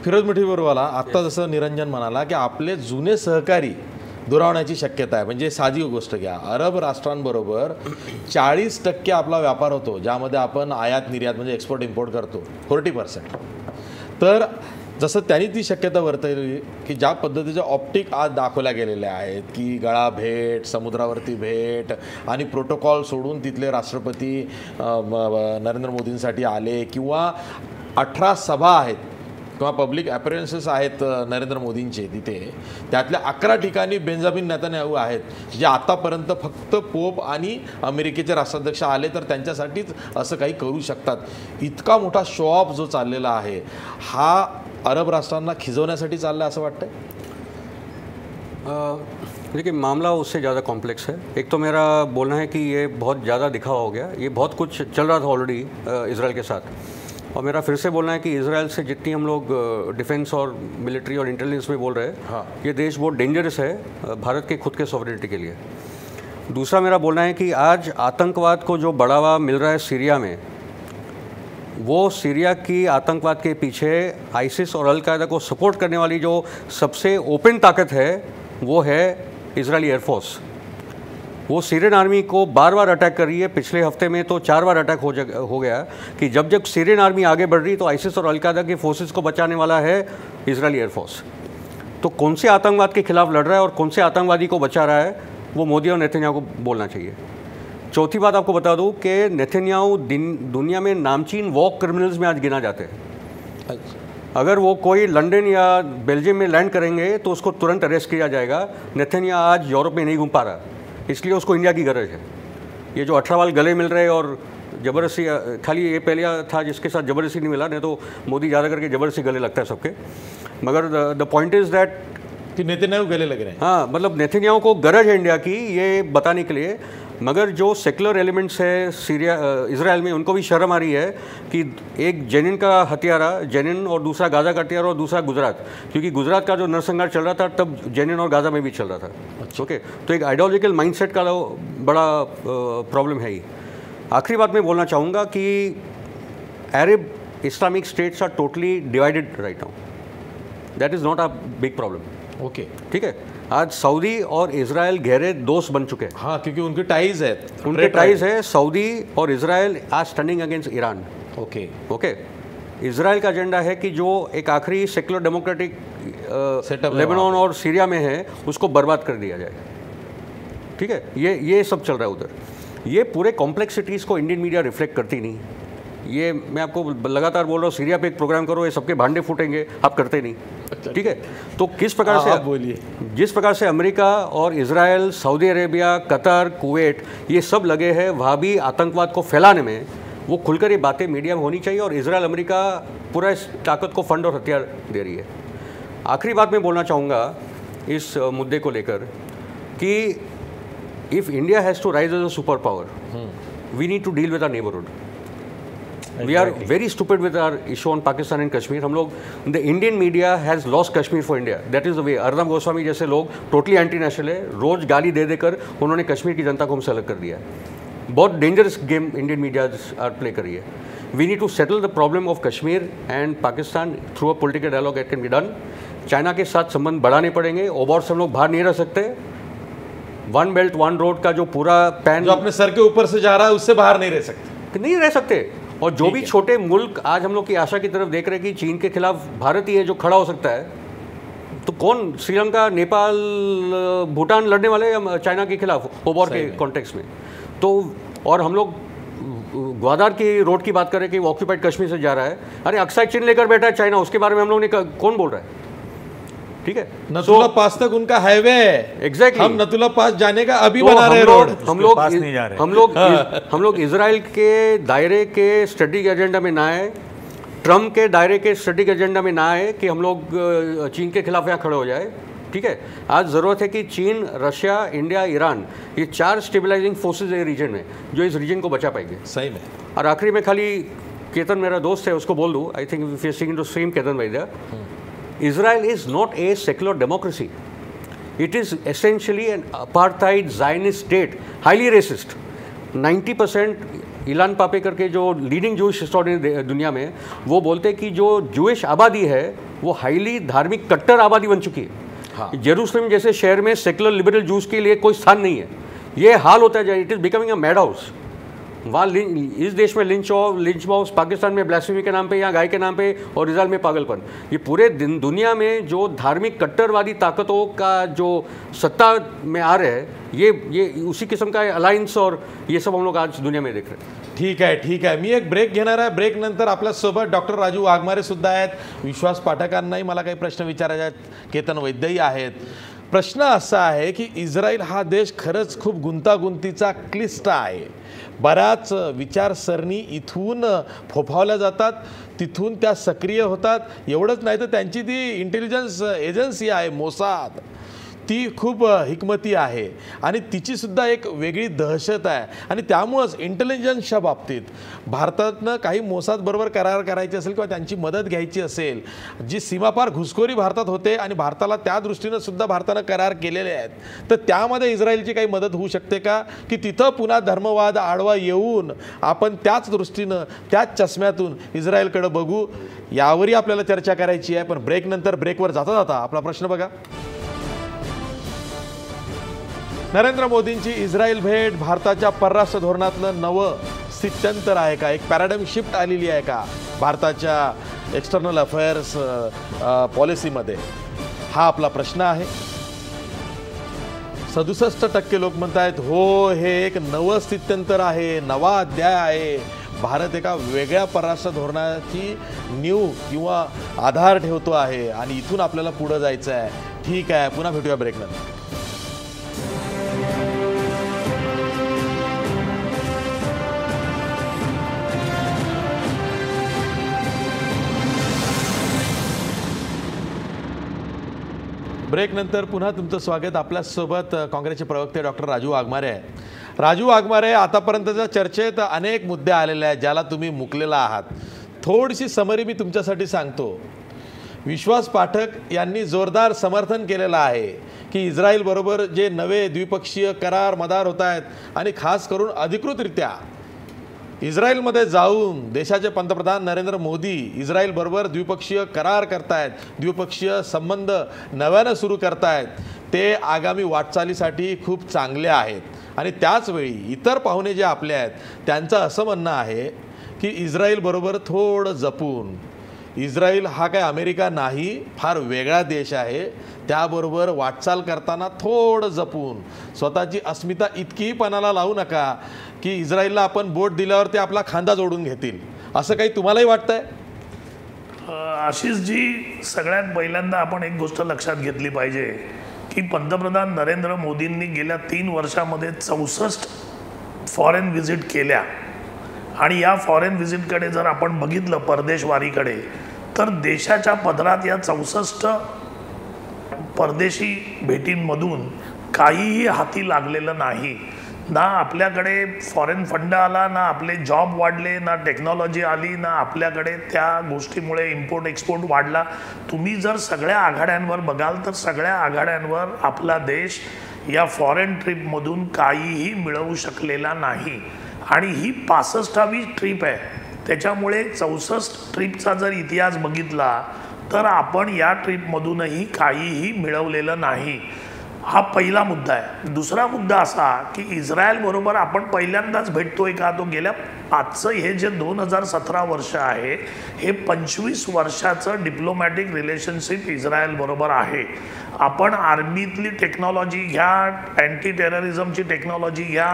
फिरोज मिठीबरोबरला आत्ता जसं निरंजन म्हणाला की आपले जुने सहकारी दुरावण्याची शक्यता आहे. म्हणजे साधी गोष्ट घ्या, अरब राष्ट्रांबरोबर 40% आपला व्यापार होतो, ज्यामध्ये आपण आयात निर्यात म्हणजे एक्सपोर्ट इम्पोर्ट करतो 40%. तर जसं त्यांनी ती शक्यता वर्तवली की ज्या पद्धतीच्या ऑप्टिक आज दाखवल्या गेलेल्या आहेत की गळा भेट, समुद्रावरती भेट आणि प्रोटोकॉल सोडून तिथले राष्ट्रपती नरेंद्र मोदींसाठी आले किंवा 18 सभा आहेत किंवा पब्लिक अपीअरन्सेस आहेत नरेंद्र मोदींचे तिथे, त्यातल्या 11 ठिकाणी बेंजामिन नेतान्याहू आहेत जे आतापर्यंत फक्त पोप आणि अमेरिकेचे राष्ट्राध्यक्ष आले तर त्यांच्यासाठीच असं काही करू शकतात. इतका मोठा शो ऑफ जो चाललेला आहे हा अरब राष्ट्रांना खिजवण्यासाठी चालला असं वाटतंय? देखिए मामला उससे ज़्यादा कॉम्प्लेक्स है. एक तो मेरा बोलना है कि ये बहुत ज़्यादा दिखावा हो गया, ये बहुत कुछ चल रहा था ऑलरेडी इजराइल के साथ. और मेरा फिर से बोलना है कि इजराइल से जितनी हम लोग डिफेंस और मिलिट्री और इंटेलिजेंस में बोल रहे हैं, हाँ, ये देश बहुत डेंजरस है भारत के खुद के सॉवरेनिटी के लिए. दूसरा मेरा बोलना है कि आज आतंकवाद को जो बढ़ावा मिल रहा है सीरिया में, वो सीरिया की आतंकवाद के पीछे आईसिस और अल-कायदा को सपोर्ट करने वाली जो सबसे ओपन ताकत है वो है इजरायली एयरफोर्स. वो सीरियन आर्मी को बार बार अटैक कर रही है. पिछले हफ्ते में तो 4 बार अटैक हो गया कि जब सीरियन आर्मी आगे बढ़ रही तो आईसिस और अल-कायदा के फोर्सेस को बचाने वाला है इजरायली एयरफोर्स. तो कौन से आतंकवाद के खिलाफ लड़ रहा है और कौन से आतंकवादी को बचा रहा है वो मोदी और नेतन्याहू को बोलना चाहिए. चौथी बात आपको बता दूं कि नेतन्याहू दुनिया में नामचीन वॉर क्रिमिनल्स में आज गिना जाते हैं. अगर वो कोई लंदन या बेल्जियम में लैंड करेंगे तो उसको तुरंत अरेस्ट किया जाएगा. नेतन्याहू आज यूरोप में नहीं घूम पा रहा, इसलिए उसको इंडिया की गरज है. ये जो 18 बाल गले मिल रहे और ज़बरदस्ती, खाली ये पहले था जिसके साथ ज़बरदस्ती नहीं मिला, नहीं तो मोदी ज़्यादा करके ज़बरदस्ती गले लगता है सबके. मगर द पॉइंट इज़ दैट कि नेतन्याहू गले लग रहे हैं. हाँ, मतलब नेतन्याहू को गरज है इंडिया की ये बताने के लिए. मगर जो सेकुलर एलिमेंट्स है इजराइल में, उनको भी शर्म आ रही है कि एक जेनिन का हथियारा, जेनिन और दूसरा गाज़ा का हथियारा और दूसरा गुजरात, क्योंकि गुजरात का जो नरसंहार चल रहा था तब जेनिन और गाज़ा में भी चल रहा था. ओके, तो एक आइडियोलॉजिकल माइंडसेट का बड़ा प्रॉब्लम है ही. आखिरी बात मैं बोलना चाहूँगा कि Arab Islamic states are totally divided right now. That is not a big problem. Okay, ठीक है. आज सऊदी और इजराइल गहरे दोस्त बन चुके हैं. हाँ, क्योंकि उनके टाइज है, उनके टाइज है. सऊदी और इजराइल आज standing against Iran. Okay okay. Israel का एजेंडा है कि जो एक आखिरी सेकुलर डेमोक्रेटिक सेटअप लेबनान और सीरिया में है उसको बर्बाद कर दिया जाए. ठीक है, ये सब चल रहा है उधर. ये पूरे कॉम्प्लेक्सिटीज़ को इंडियन मीडिया रिफ्लेक्ट करती नहीं. ये मैं आपको लगातार बोल रहा हूँ, सीरिया पे एक प्रोग्राम करो, ये सबके भांडे फूटेंगे, आप करते नहीं। ठीक है, तो किस प्रकार से बोलिए, जिस प्रकार से अमेरिका और इजराइल, सऊदी अरेबिया, कतर, कुवैत ये सब लगे हैं वहाबी आतंकवाद को फैलाने में, वो खुलकर ये बातें मीडिया में होनी चाहिए। और इजराइल अमेरिका पूरा इस ताकत को फंड और हथियार दे रही है। आखिरी बात मैं बोलना चाहूँगा इस मुद्दे को लेकर कि if India has to rise as a super power, we need to deal with our neighbourhood. We are very stupid with our issue on Pakistan and Kashmir. हम लोग, the Indian media has lost Kashmir for India, that is the way. Arnab Goswami जैसे लोग totally anti national है, रोज़ गाली दे देकर उन्होंने कश्मीर की जनता को हमसे अलग कर दिया है। बहुत dangerous game Indian media are play करी है। We need to settle the problem of Kashmir and Pakistan through a political dialogue that can be done. China के साथ संबंध बढ़ाने पड़ेंगे, ओबॉर से हम लोग बाहर नहीं रह सकते। वन बेल्ट वन रोड का जो पूरा पैन जो अपने सर के ऊपर से जा रहा है उससे बाहर नहीं रह सकते। और जो भी छोटे मुल्क आज हम लोग की आशा की तरफ देख रहे हैं कि चीन के खिलाफ भारत ही है जो खड़ा हो सकता है, तो कौन, श्रीलंका, नेपाल, भूटान लड़ने वाले हैं चाइना के खिलाफ ओबॉर के कॉन्टेक्स्ट में। तो और हम लोग ग्वादार की रोड की बात करें कि वो ऑक्यूपाइड कश्मीर से जा रहा है, अरे अक्साई चीन लेकर बैठा है चाइना, उसके बारे में हम लोग ने कौन बोल रहा है? ठीक है, नथुला पास तक उनका हाईवे है। एग्जैक्टली, हम नथुला पास जाने का अभी बना रहे रोड, हम लोग इजराइल के दायरे के स्ट्रेटेजिक एजेंडा में ना आए, ट्रम्प के दायरे के स्ट्रेटेजिक एजेंडा में ना आए कि हम लोग चीन के खिलाफ यहाँ खड़े हो जाए। ठीक है, आज ज़रूरत है कि चीन, रशिया, इंडिया, ईरान, ये 4 स्टेबलाइजिंग फोर्सेज है रीजन में जो इस रीजन को बचा पाएंगे। सही में। और आखिरी में खाली केतन मेरा दोस्त है, उसको बोल दूँ, I think if you seeing to stream Ketan Vaidya, Israel is not a secular democracy. It is essentially an apartheid Zionist state, highly racist. 90% इलान पापे करके जो लीडिंग जूइश हिस्टोरियन दुनिया में, वो बोलते हैं कि जो जूइश आबादी है वो हाईली धार्मिक कट्टर आबादी बन चुकी है। हाँ। जेरूसलम जैसे शहर में सेकुलर लिबरल जूस के लिए कोई स्थान नहीं है। ये हाल होता है, it is becoming a mad house. वहाँ इस देश में लिंच माउस, पाकिस्तान में ब्लास्फेमी के नाम पे, यहाँ गाय के नाम पे, और इजराइल में पागलपन। ये पूरे दुनिया में जो धार्मिक कट्टरवादी ताकतों का जो सत्ता में आ रहे हैं, ये उसी किस्म का अलायन्स, और ये सब हम लोग आज दुनिया में देख रहे हैं। ठीक आहे, मी एक ब्रेक घेणार आहे। ब्रेक नंतर आपल्यासोबत डॉक्टर राजू वाघमारे सुद्धा आहेत, विश्वास पाठकांनाही मला काही प्रश्न विचारायचे आहेत, केतन वैद्यही आहेत। प्रश्न असा आहे की इस्रायल हा देश खरंच खूप गुंतागुंतीचा, क्लिष्ट आहे। बऱ्याच विचारसरणी इथून फोफावल्या जातात, तिथून त्या सक्रिय होतात। एवढंच नाही तर त्यांची ती इंटेलिजन्स एजन्सी आहे मोसाद, ती खूप हिकमती आहे आणि तिचीसुद्धा एक वेगळी दहशत आहे। आणि त्यामुळंच इंटेलिजन्सच्या बाबतीत भारतातनं काही मोसादबरोबर करार करायचे असेल किंवा त्यांची मदत घ्यायची असेल, जी सीमापार घुसखोरी भारतात होते आणि भारताला त्या दृष्टीनं सुद्धा भारतानं करार केलेले आहेत, तर त्यामध्ये इस्रायलची काही मदत होऊ शकते का, की तिथं पुन्हा धर्मवाद आडवा येऊन आपण त्याच दृष्टीनं, त्याच चष्म्यातून इस्रायलकडे बघू? यावरही आपल्याला चर्चा करायची आहे। पण ब्रेकनंतर, ब्रेकवर जाता जाता आपला प्रश्न बघा। नरेंद्र मोदींची इस्रायल भेट भारताच्या परराष्ट्र धोरणातलं नवं स्थित्यंतर आहे का? एक पॅराडाइम शिफ्ट आलेली आहे का भारताच्या एक्सटर्नल अफेअर्स पॉलिसीमध्ये? हा आपला प्रश्न आहे। 67% लोक म्हणतात हो, हे एक नवं स्थित्यंतर आहे, नवा अध्याय आहे। भारत एका वेगळ्या परराष्ट्र धोरणाची नीव किंवा आधार ठेवतो आहे आणि इथून आपल्याला पुढे जायचं आहे। ठीक आहे, पुन्हा भेटूया ब्रेकनंतर। ब्रेकनंतर पुन्हा तुमचं स्वागत। आपल्यासोबत काँग्रेसचे प्रवक्ते डॉक्टर राजू वाघमारे आहे। राजू वाघमारे, आतापर्यंतच्या चर्चेत अनेक मुद्दे आलेले आहेत ज्याला तुम्ही मुकलेला आहात। थोडीशी समरी मी तुमच्यासाठी सांगतो। विश्वास पाठक यांनी जोरदार समर्थन केलेलं आहे की इस्रायल बरोबर जे नवे द्विपक्षीय करार मदार होत आहेत आणि खास करून अधिकृतरित्या इस्रायलमध्ये जाऊन देशाचे पंतप्रधान नरेंद्र मोदी इस्रायल बरोबर द्विपक्षीय करार करतायत, द्विपक्षीय संबंध नव्याने सुरू करतायत, ते आगामी वाटचालीसाठी खूप चांगले आहेत। आणि त्याच वेळी इतर पाहुणे जे आपले आहेत त्यांचं असं म्हणणं आहे की इस्रायल बरोबर थोडं जपून, इस्रायल हा काय अमेरिका नाही, फार वेगळा देश आहे, त्याबरोबर वाटचाल करताना थोडं जपून, स्वतःची अस्मिता इतकी पणाला लावू नका की इस्रायलला आपण बोट दिल्यावर ते आपला खांदा जोडून घेतील असं काही तुम्हालाही वाटतंय? आशिषजी, सगळ्यात पहिल्यांदा आपण एक गोष्ट लक्षात घेतली पाहिजे की पंतप्रधान नरेंद्र मोदींनी गेल्या 3 वर्षामध्ये 64 फॉरेन व्हिजिट केल्या आणि या फॉरेन व्हिजिटकडे जर आपण बघितलं परदेशवारीकडे, तर देशाच्या पदरात या 64 परदेशी भेटींमधून काहीही हाती लागलेलं नाही. ना आपल्याकडे फॉरेन फंड आला, ना आपले जॉब वाढले, ना टेक्नॉलॉजी आली, ना आपल्याकडे त्या गोष्टीमुळे इम्पोर्ट एक्सपोर्ट वाढला. तुम्ही जर सगळ्या आघाड्यांवर बघाल तर सगळ्या आघाड्यांवर आपला देश या फॉरेन ट्रिपमधून काहीही मिळवू शकलेला नाही. आणि ही 65वी ट्रिप आहे. त्याच्यामुळे 64 ट्रिपचा जर इतिहास बघितला तर आपण या ट्रिपमधूनही काहीही मिळवलेलं नाही. हा पहिला मुद्दा आहे. दुसरा मुद्दा असा की इस्रायलबरोबर आपण पहिल्यांदाच भेटतोय का, तो गेल्या आजचं हे जे 2017 वर्ष आहे हे 25 वर्षाचं डिप्लोमॅटिक रिलेशनशिप इस्रायलबरोबर आहे. आपण आर्मीतली टेक्नॉलॉजी घ्या, अँटी टेररिझमची टेक्नॉलॉजी घ्या,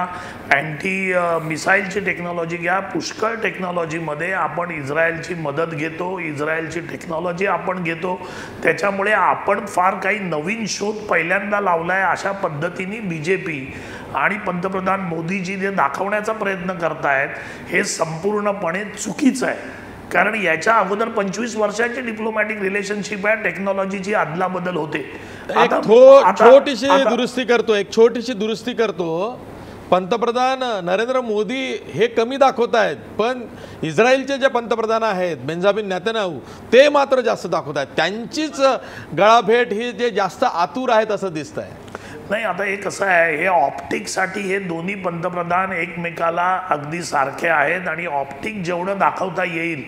अँटी मिसाईलची टेक्नॉलॉजी घ्या, पुष्कळ टेक्नॉलॉजीमध्ये आपण इस्रायलची मदत घेतो, इस्रायलची टेक्नॉलॉजी आपण घेतो. त्याच्यामुळे आपण फार काही नवीन शोध पहिल्यांदा लावला आहे अशा पद्धतीने BJP आणि पंतप्रधान मोदीजी जे दाखवण्याचा प्रयत्न करतायत हे संपूर्णपणे चुकीचं आहे. कारण याच्या अगोदर 25 वर्षांची डिप्लोमॅटिक रिलेशनशिप आहे, टेक्नॉलॉजीची अदलाबदल होते. एक छोटीशी दुरुस्ती करतो. पंतप्रधान नरेंद्र मोदी हे कमी दाखवत आहेत, पण इस्रायलचे जे पंतप्रधान आहेत बेंजामिन नेतन्याहू ते मात्र जास्त दाखवत आहेत. त्यांचीच गळाभेट ही जे जास्त आतुर आहेत असं दिसत आहे. नाही, आता हे कसं आहे, हे ऑप्टिकसाठी हे दोन्ही पंतप्रधान एकमेकाला अगदी सारखे आहेत आणि ऑप्टिक जेवढं दाखवता येईल,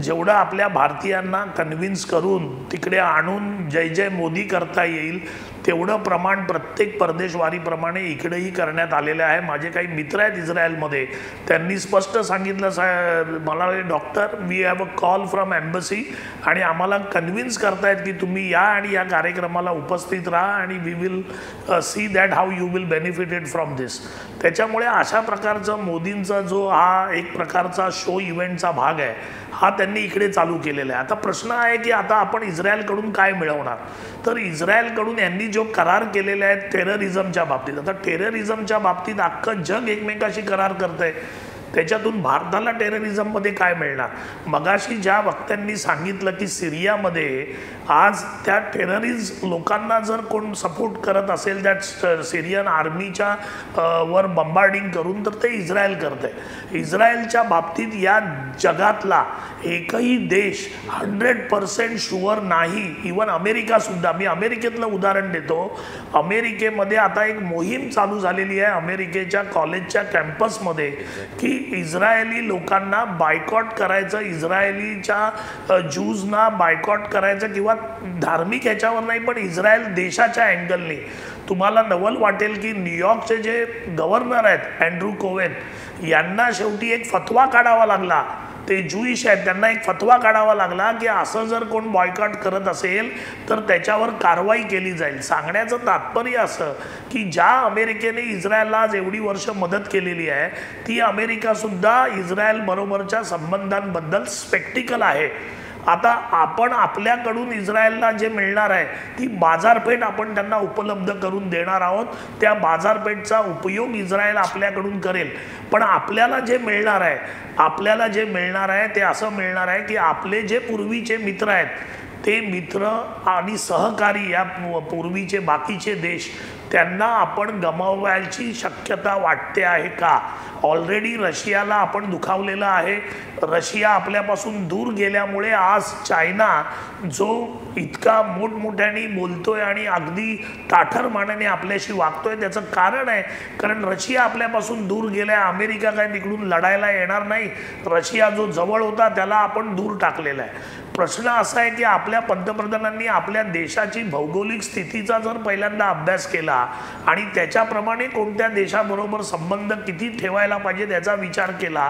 जेवढं आपल्या भारतीयांना कन्व्हिन्स करून तिकडे आणून जय जय मोदी करता येईल तेवढं प्रमाण प्रत्येक परदेशवारीप्रमाणे इकडेही करण्यात आलेलं आहे. माझे काही मित्र आहेत इस्रायलमध्ये, त्यांनी स्पष्ट सांगितलं मला, doctor V have a call from embassy आणि आम्हाला कन्व्हिन्स करतायत की तुम्ही या आणि या कार्यक्रमाला उपस्थित राहा आणि we will see that how you will benefited from this. त्याच्यामुळे अशा प्रकारचं मोदींचा जो हा एक प्रकारचा शो इव्हेंटचा भाग आहे हा त्यांनी इकडे चालू केलेला आहे. आता प्रश्न आहे की आता आपण इस्रायलकडून काय मिळवणार. तर इस्रायलकडून यांनी जो करार केलेले आहेत टेररिझमच्या बाबतीत, आता टेररिझमच्या बाबतीत अख्खं जग एकमेकाशी करार करतंय, त्याच्यातून भारताला टेररिझममध्ये काय मिळणार. मगाशी ज्या वक्त्यांनी सांगितलं की सिरियामध्ये आज त्या टेररिस्ट लोकांना जर कोण सपोर्ट करत असेल त्या सिरियन आर्मीच्या वर बंबार्डिंग करून, तर ते इस्रायल करत आहे. इस्रायलच्या बाबतीत या जगातला एकही देश 100% शुअर नाही. इवन अमेरिकासुद्धा. मी अमेरिकेतलं उदाहरण देतो. अमेरिकेमध्ये आता एक मोहीम चालू झालेली आहे अमेरिकेच्या कॉलेजच्या कॅम्पसमध्ये की इस्रायली लोकांना बायकॉट करायचं, इस्रायलीच्या ज्यूजना बायकॉट करायचं किंवा धार्मिक ह्याच्यावर नाही पण इस्रायल देशाच्या अँगलने. तुम्हाला नवल वाटेल की न्यूयॉर्कचे जे गव्हर्नर आहेत अँड्रू कोवेन यांना शेवटी एक फतवा काढावा लागला. ते ज्यूइश आहेत, त्यांना एक फतवा काढावा लागला की असं जर कोण बॉयकॉट करत असेल तर त्याच्यावर कारवाई केली जाईल. सांगण्याचं तात्पर्य असं की ज्या अमेरिकेने इस्रायलला आज एवढी वर्ष मदत केलेली आहे ती अमेरिकासुद्धा इस्रायल बरोबरच्या संबंधांबद्दल स्पेक्टिकल आहे. आता आपण आपल्याकडून इस्रायलला जे मिळणार आहे ती बाजारपेठ आपण त्यांना उपलब्ध करून देणार आहोत. त्या बाजारपेठचा उपयोग इस्रायल आपल्याकडून करेल. पण आपल्याला जे मिळणार आहे ते असं मिळणार आहे की आपले जे पूर्वीचे मित्र आहेत ते मित्र आणि सहकारी या पूर्वीचे बाकीचे देश त्यांना आपण गमावायची शक्यता वाटते आहे का. ऑलरेडी रशियाला आपण दुखावलेलं आहे. रशिया आपल्यापासून दूर गेल्यामुळे आज चायना जो इतका मोठमोठ्याने बोलतोय आणि अगदी ताठरमानाने आपल्याशी वागतोय त्याचं कारण आहे कारण रशिया आपल्यापासून दूर गेलाय. अमेरिका काय तिकडून लढायला येणार नाही. रशिया जो जवळ होता त्याला आपण दूर टाकलेला आहे. प्रश्न असा आहे की आपल्या पंतप्रधानांनी आपल्या देशाची भौगोलिक स्थितीचा जर पहिल्यांदा अभ्यास केला आणि त्याच्याप्रमाणे कोणत्या देशाबरोबर संबंध किती ठेवायला पाहिजे त्याचा विचार केला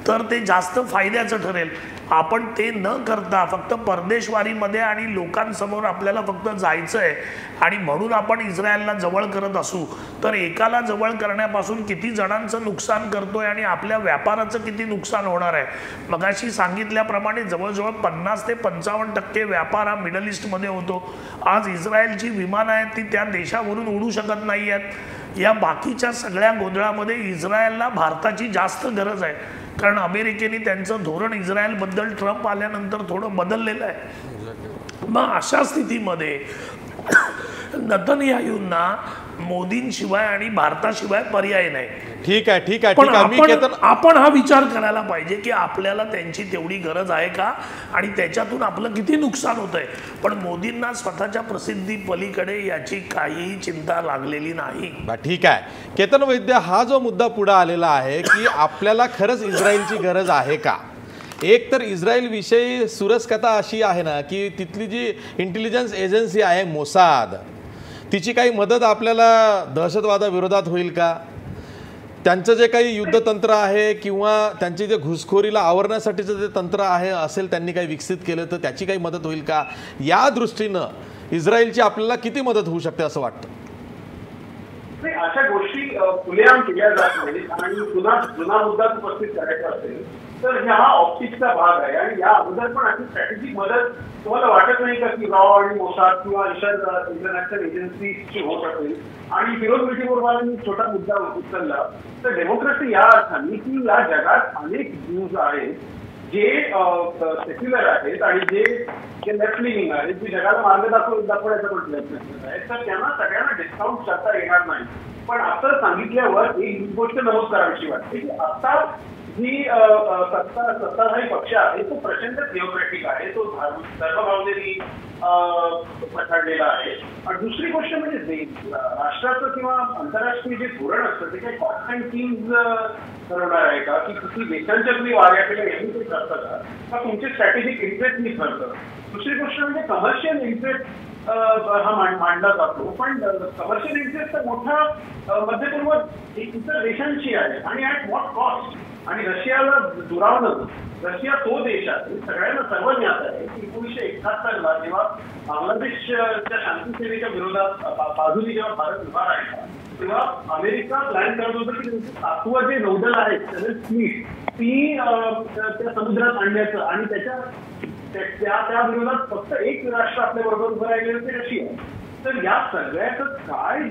तर ते जास्त फायद्याचं ठरेल. आपण ते न करता फक्त परदेशवारीमध्ये आणि लोकांसमोर आपल्याला फक्त जायचं आहे आणि म्हणून आपण इस्रायलला जवळ करत असू तर एकाला जवळ करण्यापासून किती जणांचं नुकसान करतोय आणि आपल्या व्यापाराचं किती नुकसान होणार आहे. मगाशी सांगितल्याप्रमाणे जवळजवळ 50 ते 55% व्यापार हा मिडल ईस्टमध्ये होतो. आज इस्रायलची विमानं आहेत ती त्या देशावरून उडू शकत नाही आहेत. या बाकीच्या सगळ्या गोंधळामध्ये इस्रायलला भारताची जास्त गरज आहे, कारण अमेरिकेने त्यांचं धोरण इस्रायलबद्दल ट्रम्प आल्यानंतर थोडं बदललेलं आहे. मग अशा स्थितीमध्ये नेतन्याहूंना मोदींशिवाय आणि भारताशिवाय पर्याय नाही. ठीक आहे ठीक आहे पण ठीक आहे. आपण हा विचार करायला पाहिजे की आपल्याला त्यांची तेवढी गरज आहे का आणि त्याच्यातून आपलं किती नुकसान होतंय. पण मोदींना स्वतःच्या प्रसिद्धी पलीकडे याची काहीही चिंता लागलेली नाही. ठीक आहे केतन वैद्य, हा जो मुद्दा पुढे आलेला आहे की आपल्याला खरंच इस्रायलची गरज आहे का. एक तर इस्रायल विषयी सुरस कथा अशी आहे ना की तिथली जी इंटेलिजन्स एजन्सी आहे मोसाद, तिची काही मदत आपल्याला दहशतवादाविरोधात होईल का. त्यांचं जे काही युद्धतंत्र आहे किंवा त्यांची जे घुसखोरीला आवरण्यासाठीचं जे तंत्र आहे असेल त्यांनी काही विकसित केलं तर त्याची काही मदत होईल का. या दृष्टीनं इस्रायलची आपल्याला किती मदत होऊ शकते असं वाटतं. अशा गोष्टी खुलेआम केल्या जात नाहीत आणि जुना मुद्दा उपस्थित करायचा असेल तर हा ऑप्टिक्सचा भाग आहे आणि या अगोदर पण अशी स्ट्रॅटेजिक मदत तुम्हाला वाटत नाही का की रॉ आणि मोसाद किंवा इतर इंटरनॅशनल एजन्सीची होत असेल. आणि फिरोज मिर्चीबरोबरांनी छोटा मुद्दा उचलला तर डेमोक्रेसी या अर्थाने की या जगात अनेक ज्यूज आहेत जे सेक्युलर आहेत आणि जे लेफ्ट लिव्हिंग आहेत, जे जगाला मार्ग दाखवण्याचा पण प्रयत्न करत आहेत, तर त्यांना सगळ्यांना डिस्काउंट करता येणार नाही. पण आता सांगितल्यावर एक गोष्ट नमूद करावीशी वाटते की आता ही सत्ताधारी पक्ष आहे तो प्रचंड थिओक्रॅटिक आहे, तो धर्मभावनेनी पछाडलेला आहे. आणि दुसरी गोष्ट म्हणजे राष्ट्राचं किंवा आंतरराष्ट्रीय जे धोरण असतं ते काही कॉन्स्टंटीन्स ठरवणार आहे का की किती देशांच्या तुम्ही वाऱ्या केल्या यांनी ते ठरतं का तुमचे स्ट्रॅटेजिक इंटरेस्टनी ठरतं. दुसरी गोष्ट म्हणजे कमर्शियल इंटरेस्ट हा मांडला जातो, पण कमर्शियल इंटरेस्ट तर मोठा मध्यपूर्व इतर देशांची आहे आणि ऍट व्हॉट कॉस्ट. आणि रशियाला दुरावणं, रशिया तो देश आहे सगळ्यांना सर्व ज्ञात आहे की 1971ला जेव्हा बांगलादेशच्या शांती सेनेच्या विरोधात बाजूने जेव्हा भारत उभा राहिला तेव्हा अमेरिका प्लॅन करत होतं की त्यांचं 7वं जे नौदल आहे फ्लीट ती त्या समुद्रात आणण्याचं आणि त्या विरोधात फक्त एक राष्ट्र आपल्या बरोबर उभं राहिलेलं ते रशिया. तर या सगळ्याचा काय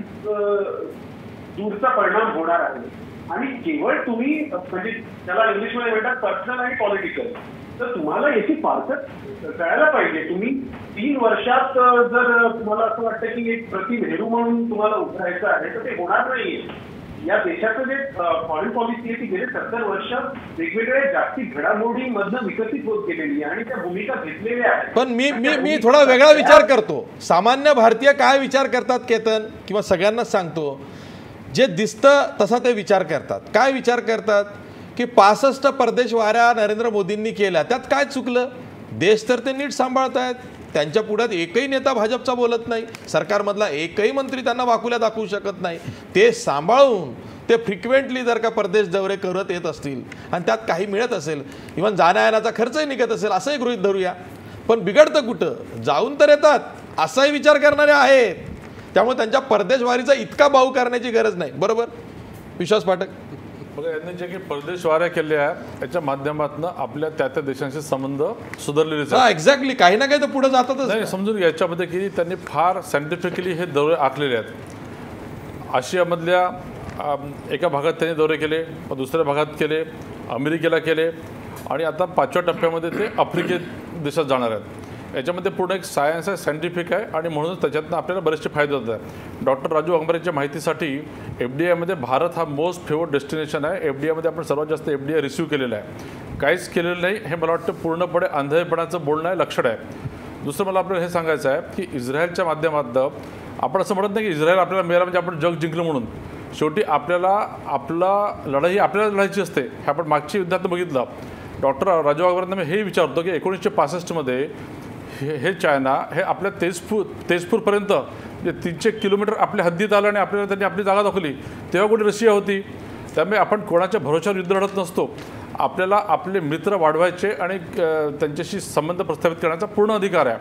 दूरचा परिणाम होणार आहे. आणि केवळ तुम्ही म्हणजे त्याला इंग्लिशमध्ये म्हणतात पर्सनल आणि पॉलिटिकल, तर तुम्हाला याची फारकत कळायला पाहिजे. तुम्ही 3 वर्षात जर तुम्हाला असं वाटतं की एक प्रति नेहरू म्हणून तुम्हाला उभरायचं आहे तर ते होणार नाहीये. या देशाचं जे फॉरेन पॉलिसी आहे ती गेले 70 वर्षात वेगवेगळ्या जागतिक घडामोडीमधनं विकसित होत गेलेली आहे आणि त्या भूमिका घेतलेल्या आहेत. पण मी थोडा वेगळा विचार करतो. सामान्य भारतीय काय विचार करतात केतन, किंवा सगळ्यांनाच सांगतो, जे दिसतं तसा ते विचार करतात. काय विचार करतात की 65 परदेश वाऱ्या नरेंद्र मोदींनी केल्या त्यात काय चुकलं. देश तर ते नीट सांभाळत आहेत, त्यांच्या पुढ्यात एकही नेता भाजपचा बोलत नाही, सरकारमधला एकही मंत्री त्यांना वाकुल्या दाखवू शकत नाही. ते सांभाळून ते फ्रिक्वेंटली जर का परदेश दौरे करत येत असतील आणि त्यात काही मिळत असेल, इव्हन जाण्या येण्याचा खर्चही निघत असेल असंही गृहीत धरूया, पण बिघडतं कुठं, जाऊन तर येतात असाही विचार करणारे आहेत. त्यामुळे त्यांच्या परदेशवारीचा इतका भाऊ करण्याची गरज नाही. बरोबर विश्वास पाठक. बघा, यांनी जे काही परदेश वाऱ्या केल्या आहेत त्याच्या माध्यमातून आपल्या त्या देशांचे संबंध सुधारलेले आहेत. एक्झॅक्टली, काही ना काही तर पुढे जातातच. नाही, समजून याच्यामध्ये की त्यांनी फार सायंटिफिकली हे दौरे आखलेले आहेत. आशियामधल्या एका भागात त्यांनी दौरे केले, दुसऱ्या भागात केले, अमेरिकेला केले आणि आता 5व्या टप्प्यामध्ये ते आफ्रिके देशात जाणार आहेत. याच्यामध्ये पूर्ण एक सायन्स आहे, सायंटिफिक आहे आणि म्हणूनच त्याच्यातनं आपल्याला बरेचसे फायदे होत आहेत. डॉक्टर राजू अंबारेच्या माहितीसाठी FDIमध्ये भारत हा मोस्ट फेवर्ड डेस्टिनेशन आहे. FDIमध्ये आपण सर्वात जास्त FDI रिसीव्ह केलेलं आहे. काहीच केलेलं नाही हे मला वाटतं पूर्णपणे आंधळेपणाचं बोलणं आहे, लक्षण आहे. दुसरं मला आपल्याला हे सांगायचं आहे की इस्रायलच्या माध्यमातून आपण असं म्हणत नाही की इस्रायल आपल्याला मिळाला म्हणजे आपण जग जिंकलं म्हणून. शेवटी आपला लढाई आपल्याला लढायची असते. हे आपण मागच्या युद्धात बघितलं. डॉक्टर राजू अंबारेंना मी हे विचारतो की 1965मध्ये हे चायना हे आपल्या तेजपूरपर्यंत म्हणजे 300 किलोमीटर आपल्या हद्दीत आलं आणि आपल्याला त्यांनी आपली जागा दाखवली. तेव्हा कुठे रशिया होती. त्यामुळे आपण कोणाच्या भरोश्यावर युद्ध लढत नसतो. आपल्याला आपले मित्र वाढवायचे आणि त्यांच्याशी संबंध प्रस्थापित करण्याचा पूर्ण अधिकार आहे.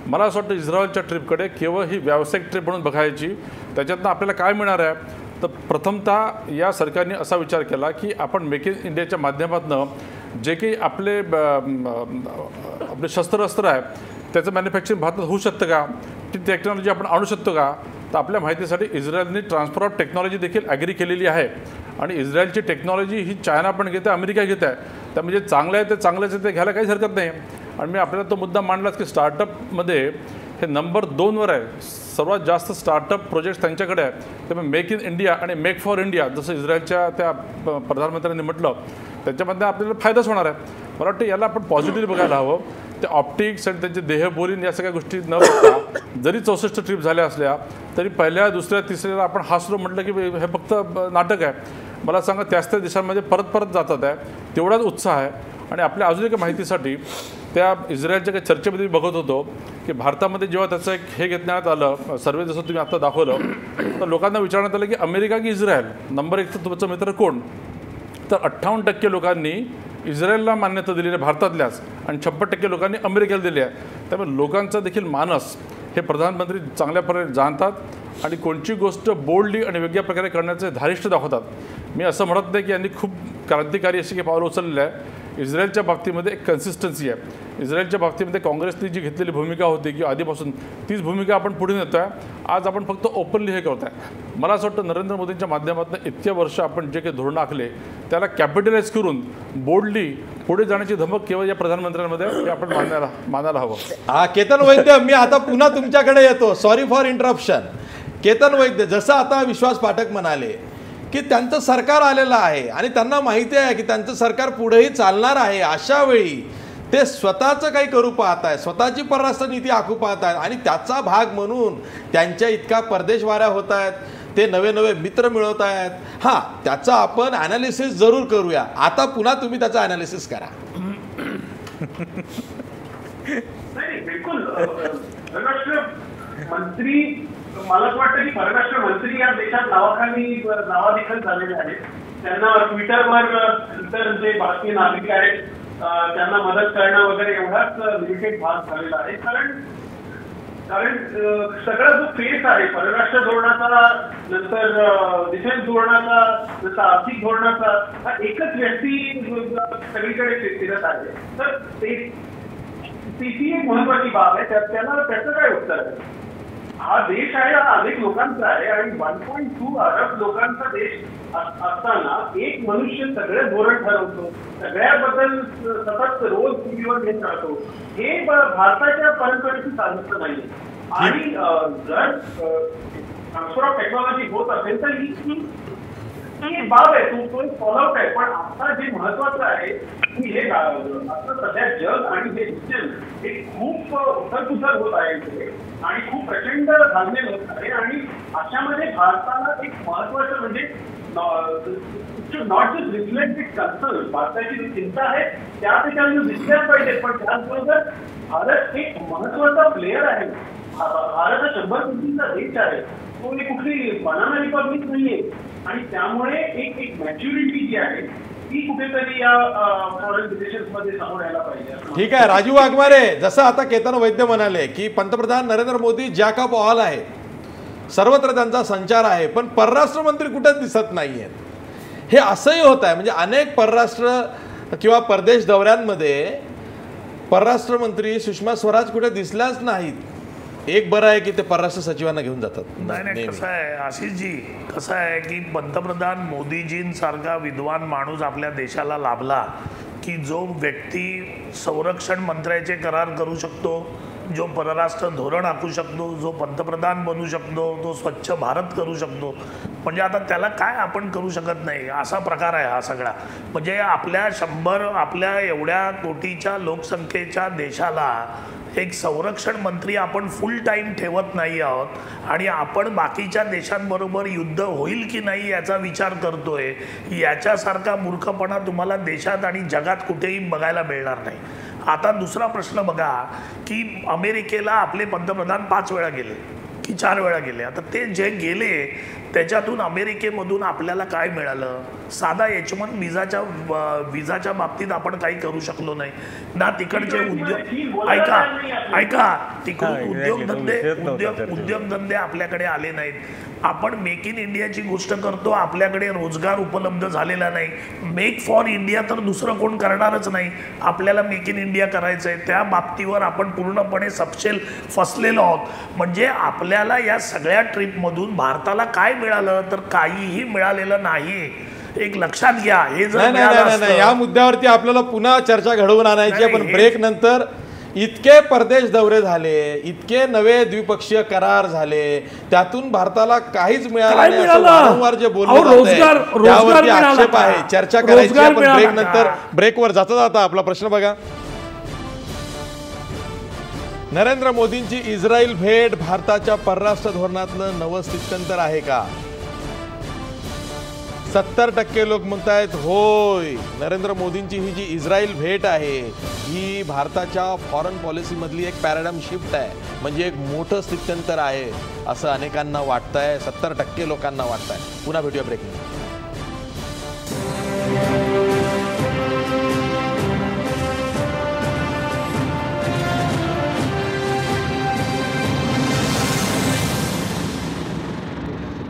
मला असं वाटतं इस्रायलच्या ट्रिपकडे केवळ ही व्यावसायिक ट्रिप म्हणून बघायची. त्याच्यातनं आपल्याला काय मिळणार आहे, तर प्रथमतः या सरकारने असा विचार केला की आपण मेक इन इंडियाच्या माध्यमातून जे काही आपले शस्त्र आहे त्याचं मॅन्युफॅक्चरिंग भारतात होऊ शकतं का, ती टेक्नॉलॉजी आपण आणू शकतो का. तर आपल्या माहितीसाठी इस्रायलने ट्रान्सफर ऑफ टेक्नॉलॉजी देखील ॲग्री केलेली आहे आणि इस्रायलची टेक्नॉलॉजी ही चायना पण घेते, अमेरिका घेत आहे. त्या म्हणजे चांगलं आहे ते चांगलंच आहे, ते घ्यायला काहीच हरकत नाही. आणि मी आपल्याला तो मुद्दा मांडलाच की स्टार्टअपमध्ये हे नंबर 2वर आहे. सर्वात जास्त स्टार्टअप प्रोजेक्ट्स त्यांच्याकडे आहे. त्यामुळे मेक इन इंडिया आणि मेक फॉर इंडिया जसं इस्रायलच्या त्या प्रधानमंत्र्यांनी म्हटलं त्याच्यामध्ये आपल्याला फायदाच होणार आहे. मला वाटतं याला आपण पॉझिटिव्ह बघायला हवं. ते ऑप्टिक्स आणि त्यांचे देहबोलीन या सगळ्या गोष्टी न बघता जरी 64 ट्रिप झाल्या असल्या तरी पहिल्या दुसऱ्या तिसऱ्याला आपण हसलो म्हटलं की हे फक्त नाटक आहे. मला सांगा त्याच त्या देशांमध्ये परत जातात आहे, तेवढाच उत्साह आहे. आणि आपल्या अजून एका माहितीसाठी त्या इस्रायलच्या काही चर्चेमध्ये बघत होतो की भारतामध्ये जेव्हा त्याचं एक हे घेण्यात आलं सर्वे, जसं तुम्ही आता दाखवलं, तर लोकांना विचारण्यात आलं की अमेरिका की इस्रायल नंबर 1 तर तुमचा मित्र कोण. तर 58% लोकांनी इस्रायलला मान्यता दिलेली आहे भारतातल्याच आणि 56% लोकांनी अमेरिकेला दिली आहे. त्यामुळे लोकांचा देखील मानस हे प्रधानमंत्री चांगल्या प्रकारे जाणतात आणि कोणची गोष्ट बोल्डली आणि वेगळ्या प्रकारे करण्याचे धारिष्ट दाखवतात. मी असं म्हणत नाही की यांनी खूप क्रांतिकारी अशी काही पावलं उचललेलं आहे. इस्रायलच्या बाबतीमध्ये एक कन्सिस्टन्सी आहे. इस्रायलच्या बाबतीमध्ये काँग्रेसने जी घेतलेली भूमिका होती की आधीपासून तीच भूमिका आपण पुढे नेतो आहे. आज आपण फक्त ओपनली हे करतो आहे. मला असं वाटतं नरेंद्र मोदींच्या माध्यमातून इतक्या वर्ष आपण जे काही धोरणं आखले त्याला कॅपिटलाइज करून बोल्डली पुढे जाण्याची धमक केवळ या प्रधानमंत्र्यांमध्ये हे आपण मानायला हवं. केतन वैद्य, मी आता पुन्हा तुमच्याकडे येतो. Sorry for interruption. Ketan Vaidya, जसं आता विश्वास पाठक म्हणाले की त्यांचं सरकार आलेलं आहे आणि त्यांना माहिती आहे की त्यांचं सरकार पुढेही चालणार आहे, अशा वेळी ते स्वतःचं काही करू पाहत आहेत, स्वतःची परराष्ट्र नीती आखू पाहत आहेत आणि त्याचा भाग म्हणून त्यांच्या इतका परदेशवाऱ्या होत आहेत, ते नवे नवे मित्र मिळवत आहेत. हां, त्याचं आपण ॲनालिसिस जरूर करूया. आता पुन्हा तुम्ही त्याचं ॲनालिसिस करा. नाही, बिलकुल. परराष्ट्र मंत्री, मला असं वाटतं की परराष्ट्र मंत्री या देशात नावादेखील झालेले आहेत. त्यांना ट्विटरवर इतर जे भारतीय नागरिक आहेत त्यांना मदत करणं वगैरे एवढाच लिमिटेड भाग झालेला आहे. कारण सगळा जो फेस आहे परराष्ट्र धोरणाचा, नंतर डिफेन्स धोरणाचा, जसं आर्थिक धोरणाचा, हा एकच व्यक्ती सगळीकडे फिरत आहे. तर ती एक महत्वाची बाब आहे. त्याचं काय उत्तर आहे? हा देश आहे, हा अनेक लोकांचा आहे आणि 1.2 अरब लोकांचा देश असताना एक मनुष्य सगळं धोरण ठरवतो, सगळ्याबद्दल सतत रोज टीव्हीवर घेत राहतो, हे भारताच्या परंपरेची साधन नाही. आणि जर ट्रान्सफर ऑफ टेक्नॉलॉजी होत असेल तर ही बाब आहे, तो एक फॉलोआउट आहे. पण आता जे महत्वाचं आहे की हे आता सध्या जग आणि हे रिजन हे खूप उथलपुथल होत आहे आणि खूप प्रचंड घालमेल होत आहे. आणि अशामध्ये भारताला एक महत्वाचं म्हणजे not just reflect it concern, भारताची जी चिंता आहे त्या ठिकाणी दिसल्याच पाहिजे. पण त्याचबरोबर भारत एक महत्वाचा प्लेअर आहे. भारत हा 100 कोटींचा देश आहे. तो कुठली बनाना रिपब्लिक नाहीये आणि त्यामुळे एक मॅच्युरिटी जी आहे ती कुठेतरी या फॉरेन रिलेशन्स मध्ये समोर यायला पाहिजे. ठीक आहे राजू वाघमारे, जसं आता केतन वैद्य म्हणाले की पंतप्रधान Narendra Modi jack of all आहे, सर्वत्र त्यांचा संचार आहे, पण परराष्ट्र मंत्री कुठेच दिसत नाहीयेत. हे असंही होत आहे. म्हणजे अनेक परराष्ट्र किंवा परदेश दौऱ्यांमध्ये परराष्ट्र मंत्री सुषमा स्वराज कुठे दिसल्याच नाहीत. एक बरं आहे की ते परराष्ट्र सचिवांना घेऊन जातात. नाही, कसं आहे आशिषजी, कसं आहे की पंतप्रधान मोदीजींसारखा विद्वान माणूस आपल्या देशाला लाभला की जो व्यक्ती संरक्षण मंत्र्याचे करार करू शकतो, जो परराष्ट्र धोरण आखू शकतो, जो पंतप्रधान बनू शकतो, तो स्वच्छ भारत करू शकतो. म्हणजे आता त्याला काय आपण करू शकत नाही असा प्रकार आहे हा सगळा. म्हणजे आपल्या एवढ्या कोटीच्या लोकसंख्येच्या देशाला एक संरक्षण मंत्री आपण फुल टाईम ठेवत नाही आहोत आणि आपण बाकीच्या देशांबरोबर युद्ध होईल की नाही याचा विचार करतोय. याच्यासारखा मूर्खपणा तुम्हाला देशात आणि जगात कुठेही बघायला मिळणार नाही. आता दुसरा प्रश्न बघा की अमेरिकेला आपले पंतप्रधान 5 वेळा गेले की 4 वेळा गेले. आता ते जे गेले त्याच्यातून अमेरिकेमधून आपल्याला काय मिळालं? साधा H1 विजाच्या बाबतीत आपण काही करू शकलो नाही ना. तिकडचे उद्योगधंदे आपल्याकडे आले नाहीत. आपण मेक इन इंडियाची गोष्ट करतो, आपल्याकडे रोजगार उपलब्ध झालेला नाही. मेक फॉर इंडिया तर दुसरं कोण करणारच नाही. आपल्याला मेक इन इंडिया करायचं आहे, त्या बाबतीवर आपण पूर्णपणे सपशेल फसलेलो आहोत. म्हणजे आपल्याला या सगळ्या ट्रिपमधून भारताला काय मिळालं तर काहीही मिळालेलं नाही. एक लक्षात घ्या. हे जर नाही, या मुद्द्यावरती आपल्याला पुन्हा चर्चा घडवून आणायची. पण ब्रेक नंतर इतके परदेश दौरे झाले, इतके नवे द्विपक्षीय करार झाले, त्यातून भारताला काहीच मिळालं नाही असं वारंवार जे बोललं त्यावरती आक्षेप आहे. चर्चा करायची आपण ब्रेक नंतर. ब्रेकवर जाता जाता आपला प्रश्न बघा. नरेंद्र मोदींची इस्रायल भेट भारताच्या परराष्ट्र धोरणातलं नवं स्थित्यंतर आहे का? 70% लोक म्हणतायत होय, नरेंद्र मोदींची ही जी इस्रायल भेट आहे ही भारताच्या फॉरेन पॉलिसीमधली एक पॅराडाईम शिफ्ट आहे, म्हणजे एक मोठं स्थित्यंतर आहे असं अनेकांना वाटतंय. 70% लोकांना वाटतंय. पुन्हा भेटूया ब्रेकमध्ये.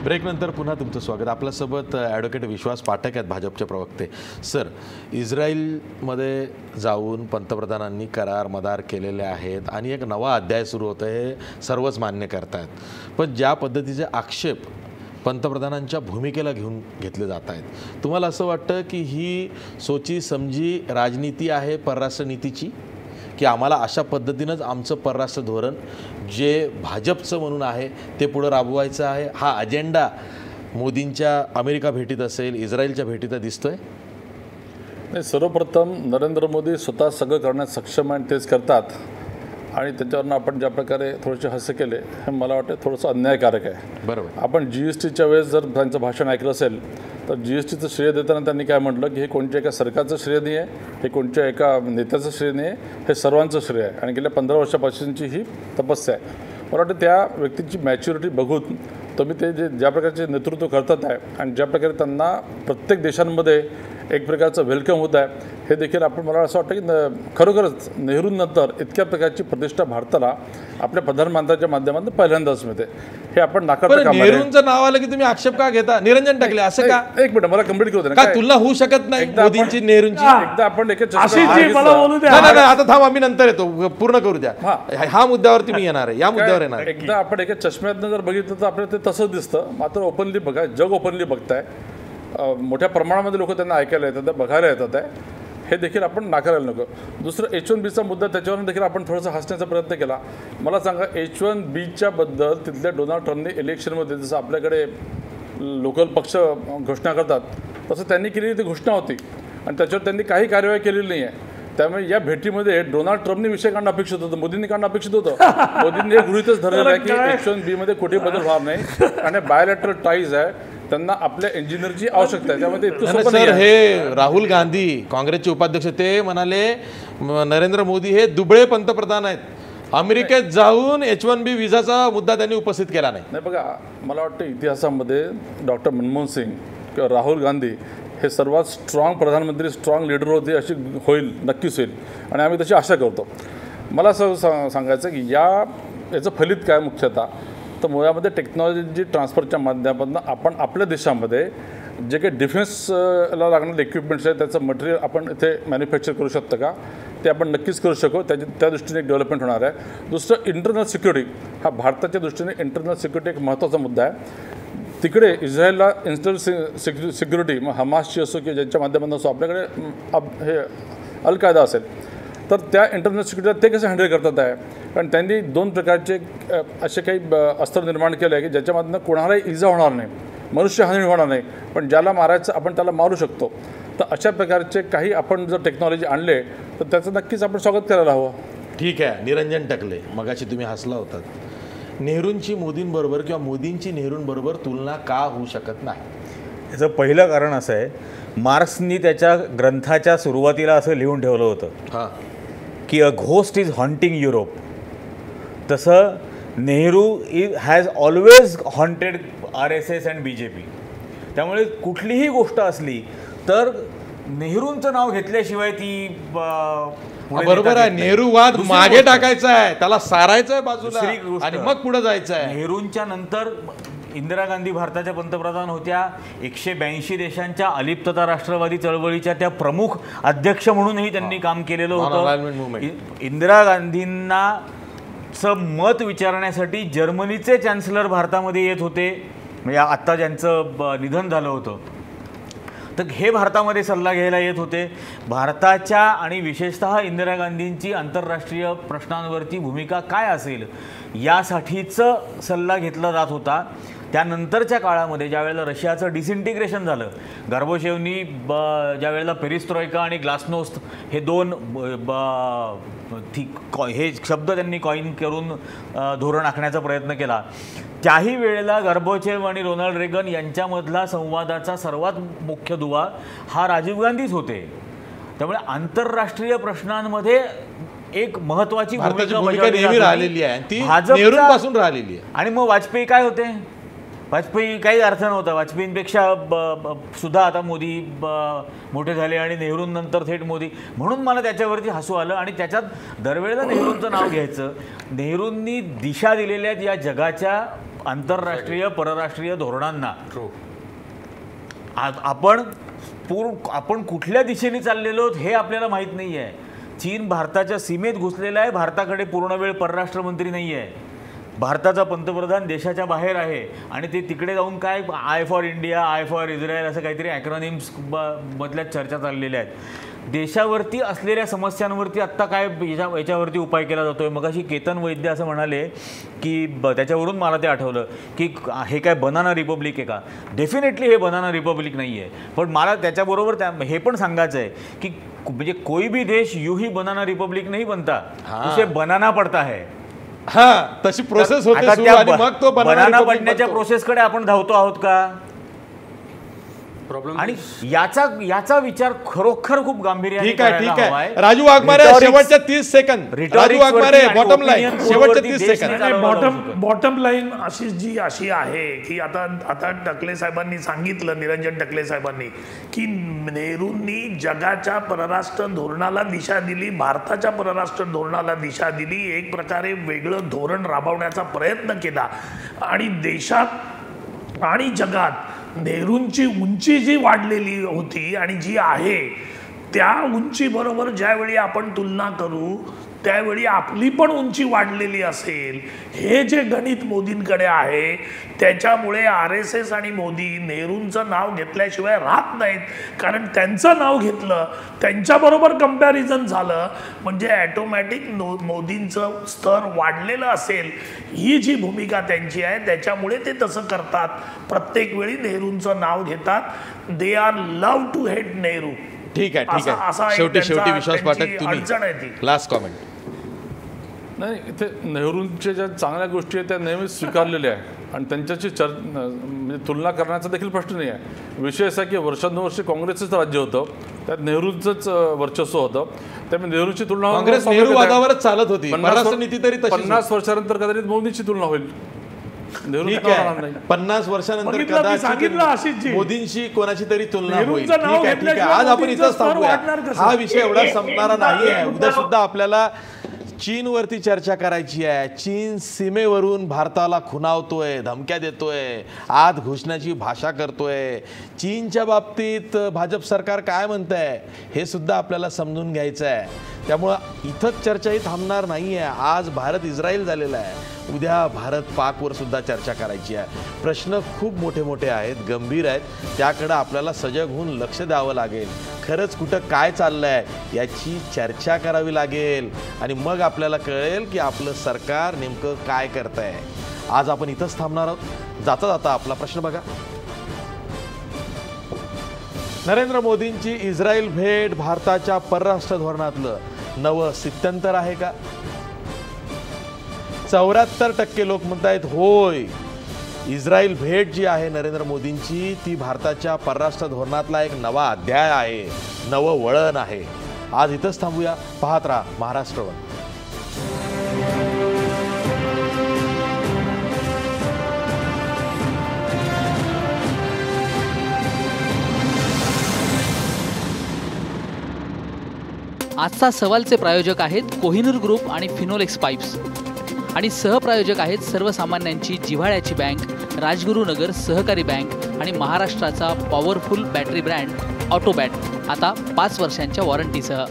ब्रेक नंतर पुन्हा तुमचं स्वागत. आपल्यासोबत ॲडव्होकेट विश्वास पाठक आहेत, भाजपचे प्रवक्ते. सर, इस्रायलमध्ये जाऊन पंतप्रधानांनी करार मदार केलेले आहेत आणि एक नवा अध्याय सुरू होतं हे सर्वच मान्य करतायत. पण ज्या पद्धतीचे आक्षेप पंतप्रधानांच्या भूमिकेला घेऊन घेतले जात आहेत, तुम्हाला असं वाटतं की ही सोची समजी राजनीती आहे परराष्ट्र नीतीची, की आम्हाला अशा पद्धतीनंच आमचं परराष्ट्र धोरण जे भाजपचं म्हणून आहे ते पुढं राबवायचं आहे? हा अजेंडा मोदींच्या अमेरिका भेटीत असेल, इस्रायलच्या भेटीत दिसतोय? नाही, सर्वप्रथम नरेंद्र मोदी स्वतः सगळं करण्यास सक्षम आणि तेच करतात. आणि त्याच्यावरनं आपण ज्या प्रकारे थोडेसे हास्य केले हे मला वाटतं थोडंसं अन्यायकारक आहे. बरोबर. आपण GSTच्या वेळेस जर त्यांचं भाषण ऐकलं असेल तर GSTचं श्रेय देताना त्यांनी काय म्हटलं की हे कोणत्या एका सरकारचं श्रेय नाही आहे, हे कोणत्या एका नेत्याचं श्रेय नाही आहे, हे सर्वांचं श्रेय आहे. आणि गेल्या 15 वर्षापासूनची ही तपस्या आहे. मला वाटतं त्या व्यक्तीची मॅच्युरिटी बघून तुम्ही ते ज्या प्रकारचे नेतृत्व करतात आहे आणि ज्या प्रकारे त्यांना प्रत्येक देशांमध्ये एक प्रकारचं वेलकम होत आहे हे देखील आपण, मला असं वाटतं की खरोखरच नेहरूंनंतर इतक्या प्रकारची प्रतिष्ठा भारताला आपल्या प्रधानमंत्र्यांच्या माध्यमातून पहिल्यांदाच मिळते. हे आपण नाकारता कामा नये. नेहरूंचं नाव आलं की तुम्ही आक्षेप का घेता? निरंजन टाकले असं का? एक मिनिट मला कंप्लीट करू दे. का तुलना होऊ शकत नाही मोदींची नेहरूंची? एकदा आपण आता थांब, आम्ही नंतर येतो, पूर्ण करू द्या. हा मुद्द्यावरती मी येणार आहे, या मुद्द्यावर येणार. एकदा आपण एका चष्म्यातनं जर बघितलं तर आपल्याला ते तसंच दिसतं. मात्र ओपनली बघा, जग ओपनली बघताय, मोठ्या प्रमाणामध्ये लोक त्यांना ऐकायला येतात, बघायला येतात आहे, हे देखील आपण नाकारायला नको. दुसरं H1Bचा मुद्दा, त्याच्यावर देखील आपण थोडासा हसण्याचा प्रयत्न केला. मला सांगा, H1Bच्या बद्दल तिथल्या डोनाल्ड ट्रम्पने इलेक्शनमध्ये जसं आपल्याकडे लोकल पक्ष घोषणा करतात तसं त्यांनी केलेली ती घोषणा होती आणि त्याच्यावर त्यांनी काही कार्यवाही केलेली नाही आहे. त्यामुळे या भेटीमध्ये डोनाल्ड ट्रम्पने विषय काढणं अपेक्षित होतं, मोदींनी काढणं अपेक्षित होतं. मोदींनी हे गृहीतच धरलेलं आहे की H1Bमध्ये कुठे बदल होणार नाही आणि बायोलॅटरल टाईज आहे, त्यांना आपल्या इंजिनियरची आवश्यकता आहे. त्यामध्ये सर, हे राहुल गांधी काँग्रेसचे उपाध्यक्ष ते म्हणाले नरेंद्र मोदी हे दुबळे पंतप्रधान आहेत. अमेरिकेत जाऊन H1B विजाचा मुद्दा त्यांनी उपस्थित केला नाही. नाही बघा, मला वाटतं इतिहासामध्ये डॉक्टर मनमोहन सिंग किंवा राहुल गांधी हे सर्वात स्ट्रॉंग प्रधानमंत्री, स्ट्रॉंग लीडर होते, अशी होईल, नक्कीच होईल आणि आम्ही तशी आशा करतो. मला असं सांगायचं की याचं फलित काय मुख्यतः तर मुळामध्ये टेक्नॉलॉजी ट्रान्सफरच्या माध्यमातून आपण आपल्या देशामध्ये जे काही डिफेन्सला लागणारे इक्विपमेंट्स आहेत त्याचं मटेरियल आपण इथे मॅन्युफॅक्चर करू शकतं का, ते आपण नक्कीच करू शकू. त्या दृष्टीने एक डेव्हलपमेंट होणार आहे. दुसरं इंटरनल सिक्युरिटी, हा भारताच्या दृष्टीने इंटरनल सिक्युरिटी एक महत्त्वाचा मुद्दा आहे. तिकडे इस्रायलला इंटरनल सिक्युरिटी मग हमासची असो किंवा ज्यांच्या माध्यमातून असो, आपल्याकडे हे अल कायदा असेल तर त्या इंटरनल सिक्युरिटीला ते कसं हँडल करतात आहे. कारण त्यांनी 2 प्रकारचे असे काही अस्त्र निर्माण केले आहे की ज्याच्या माध्यमातून कोणालाही इजा होणार नाही, मनुष्यहानी होणार नाही, पण ज्याला मारायचं आपण त्याला मारू शकतो. तर अशा प्रकारचे काही आपण जर टेक्नॉलॉजी आणले तर त्याचं नक्कीच आपण स्वागत करायला हवं. ठीक आहे. निरंजन टाकले, मगाशी तुम्ही हसला होतात. नेहरूंची मोदींबरोबर किंवा मोदींची नेहरूंबरोबर तुलना का होऊ शकत नाही? याचं पहिलं कारण असं आहे, मार्क्सनी त्याच्या ग्रंथाच्या सुरुवातीला असं लिहून ठेवलं होतं की a ghost is haunting Europe. तसं Nehru has always haunted RSS and BJP. त्यामुळे कुठलीही गोष्ट असली तर नेहरूंचं नाव घेतल्याशिवाय ती बरोबर आहे. नेहरूवाद मागे टाकायचा आहे, त्याला सारायचं आहे बाजूला आणि मग पुढे जायचं आहे. नेहरूंच्या नंतर इंदिरा गांधी भारताच्या पंतप्रधान होत्या. 182 देशांच्या अलिप्तता राष्ट्रवादी चळवळीच्या त्या प्रमुख अध्यक्ष म्हणूनही त्यांनी काम केलेलं होतं. इंदिरा गांधींना मत विचारण्यासाठी जर्मनीचे चॅन्सलर भारतामध्ये येत होते, म्हणजे आत्ता ज्यांचं निधन झालं होतं, तर हे भारतामध्ये सल्ला घ्यायला येत होते. भारताच्या आणि विशेषतः इंदिरा गांधींची आंतरराष्ट्रीय प्रश्नांवरती भूमिका काय असेल यासाठीचं सल्ला घेतला जात होता. त्यानंतरच्या काळामध्ये ज्यावेळेला रशियाचं डिसइंटिग्रेशन झालं, गार्बाचेव्हनी ज्यावेळेला पेरिस्ट्रॉइका आणि ग्लासनोस्त हे दोन हे शब्द त्यांनी कॉईन करून धोरण आखण्याचा प्रयत्न केला, त्याही वेळेला गार्बाचेव्ह आणि रोनाल्ड रेगन यांच्यामधला संवादाचा सर्वात मुख्य दुवा हा राजीव गांधीच होते. त्यामुळे आंतरराष्ट्रीय प्रश्नांमध्ये एक महत्वाची भूमिका नेहमी राहिलेली आहे, ती नेहरूंपासून राहिलेली आहे. आणि मग वाजपेयी काय होते? वाजपेयी काही अर्थ नव्हता. वाजपेयींपेक्षा सुद्धा आता मोदी मोठे झाले आणि नेहरूंनंतर थेट मोदी, म्हणून मला त्याच्यावरती हसू आलं. आणि त्याच्यात दरवेळेला नेहरूंचं नाव घ्यायचं. नेहरूंनी दिशा दिलेल्या या जगाच्या आंतरराष्ट्रीय परराष्ट्रीय धोरणांना आपण कुठल्या दिशेने चाललेलो हे आपल्याला माहीत नाही आहे. चीन भारताच्या सीमेत घुसलेला आहे, भारताकडे पूर्ण वेळ परराष्ट्र मंत्री नाही आहे. भारताचा पंतप्रधान देशाच्या बाहेर आहे आणि ते तिकडे जाऊन काय I for India, I for Israel असं काहीतरी ॲक्रॉनिम्स मधल्या चर्चा चाललेल्या आहेत. देशावरती असलेल्या समस्यांवरती आत्ता काय याच्यावरती उपाय केला जातोय. मगाशी केतन वैद्य असं म्हणाले की त्याच्यावरून मला ते आठवलं की हे काय बनाना रिपब्लिक आहे का? डेफिनेटली हे बनाना रिपब्लिक नाही आहे, पण मला त्याच्याबरोबर हे पण सांगायचं आहे की म्हणजे कोई भी देश यूं ही बनाना रिपब्लिक नाही बनता, उसे बनाना पडता है. तशी प्रोसेस होते आणि मग तो बनाना बनण्याच्या प्रोसेसकडे आपण धावतो आहोत का? आणि याचा विचार खरोखर खूप गांभीर्याने ठीक आहे. राजू वाघमारे शेवटच्या 30 second. Raju Waghmare bottom line शेवटच्या 30 सेकंद. बॉटम लाईन अशी आहे की आता टकले साहेबांनी सांगितलं, निरंजन टकले साहेबांनी, की नेहरूंनी जगाच्या परराष्ट्र धोरणाला दिशा दिली, भारताच्या परराष्ट्र धोरणाला दिशा दिली, एक प्रकारे वेगळं धोरण राबवण्याचा प्रयत्न केला. आणि देशात आणि जगात नेहरूंची उंची जी वाढलेली होती आणि जी आहे त्या उंचीबरोबर ज्यावेळी आपण तुलना करू त्यावेळी आपली पण उंची वाढलेली असेल, हे जे गणित मोदींकडे आहे, त्याच्यामुळे RSS आणि मोदी नेहरूंचं नाव घेतल्याशिवाय राहत नाहीत. कारण त्यांचं नाव घेतलं, त्यांच्याबरोबर कंपॅरिझन झालं म्हणजे ॲटोमॅटिक मोदींचं स्तर वाढलेलं असेल. ही जी भूमिका त्यांची आहे त्याच्यामुळे ते तसं करतात. प्रत्येक वेळी नेहरूंचं नाव घेतात. They are love to hate Nehru. ठीक आहे. शेवटी विश्वास पाठक तुम्ही लास्ट कॉमेंट. नाही, इथे नेहरूंच्या ज्या चांगल्या गोष्टी आहेत त्या नेहमीच स्वीकारलेल्या आहे आणि त्यांच्याशी म्हणजे तुलना करण्याचा देखील प्रश्न नाही आहे. विषय असा की वर्षानुवर्षे काँग्रेसच राज्य होतं, त्यात नेहरूंचंच वर्चस्व होतं. त्यामुळे नेहरूंची तुलना काँग्रेस नेहरूवादावरच चालत होती. 50 वर्षानंतर कदाचित मोदींची तुलना होईल. 50 वर्षानंतर कदाचित मोदींशी कोणाची तरी तुलना होईल. ठीक आहे. आज आपण इथंच थांबूया. हा विषय एवढा संपणारा नाही आहे. उद्या सुद्धा आपल्याला चीनवरती चर्चा करायची आहे. चीन सीमेवरून भारताला खुणावतोय, धमक्या देतोय, आत घुसण्याची भाषा करतोय. चीनच्या बाबतीत भाजप सरकार काय म्हणतंय हे सुद्धा आपल्याला समजून घ्यायचं आहे. त्यामुळं इथंच चर्चाही थांबणार नाही आहे. आज भारत इस्रायल झालेला आहे, उद्या भारत पाकवर सुद्धा चर्चा करायची आहे. प्रश्न खूप मोठे मोठे आहेत, गंभीर आहेत. त्याकडं आपल्याला सजग होऊन लक्ष द्यावं लागेल. खरंच कुठं काय चाललं आहे याची चर्चा करावी लागेल आणि मग आपल्याला कळेल की आपलं सरकार नेमकं काय करत आहे. आज आपण इथंच थांबणार आहोत. जाता जाता आपला प्रश्न बघा. नरेंद्र मोदींची इस्रायल भेट भारताच्या परराष्ट्र धोरणातलं नवं स्थित्यंतर आहे का? 74% लोक म्हणतायत होय, इस्रायल भेट जी आहे नरेंद्र मोदींची ती भारताच्या परराष्ट्र धोरणातला एक नवा अध्याय आहे, नवं वळण आहे. आज इथंच थांबूया. पाहत राहा महाराष्ट्र वन. आजचा सवालचे प्रायोजक आहेत कोहिनूर ग्रुप आणि फिनोलेक्स पाईप्स आणि सहप्रायोजक आहेत सर्वसामान्यांची जिव्हाळ्याची बँक राजगुरुनगर सहकारी बँक आणि महाराष्ट्राचा पॉवरफुल बॅटरी ब्रँड ऑटोबॅट, आता 5 वर्षांच्या वॉरंटीसह।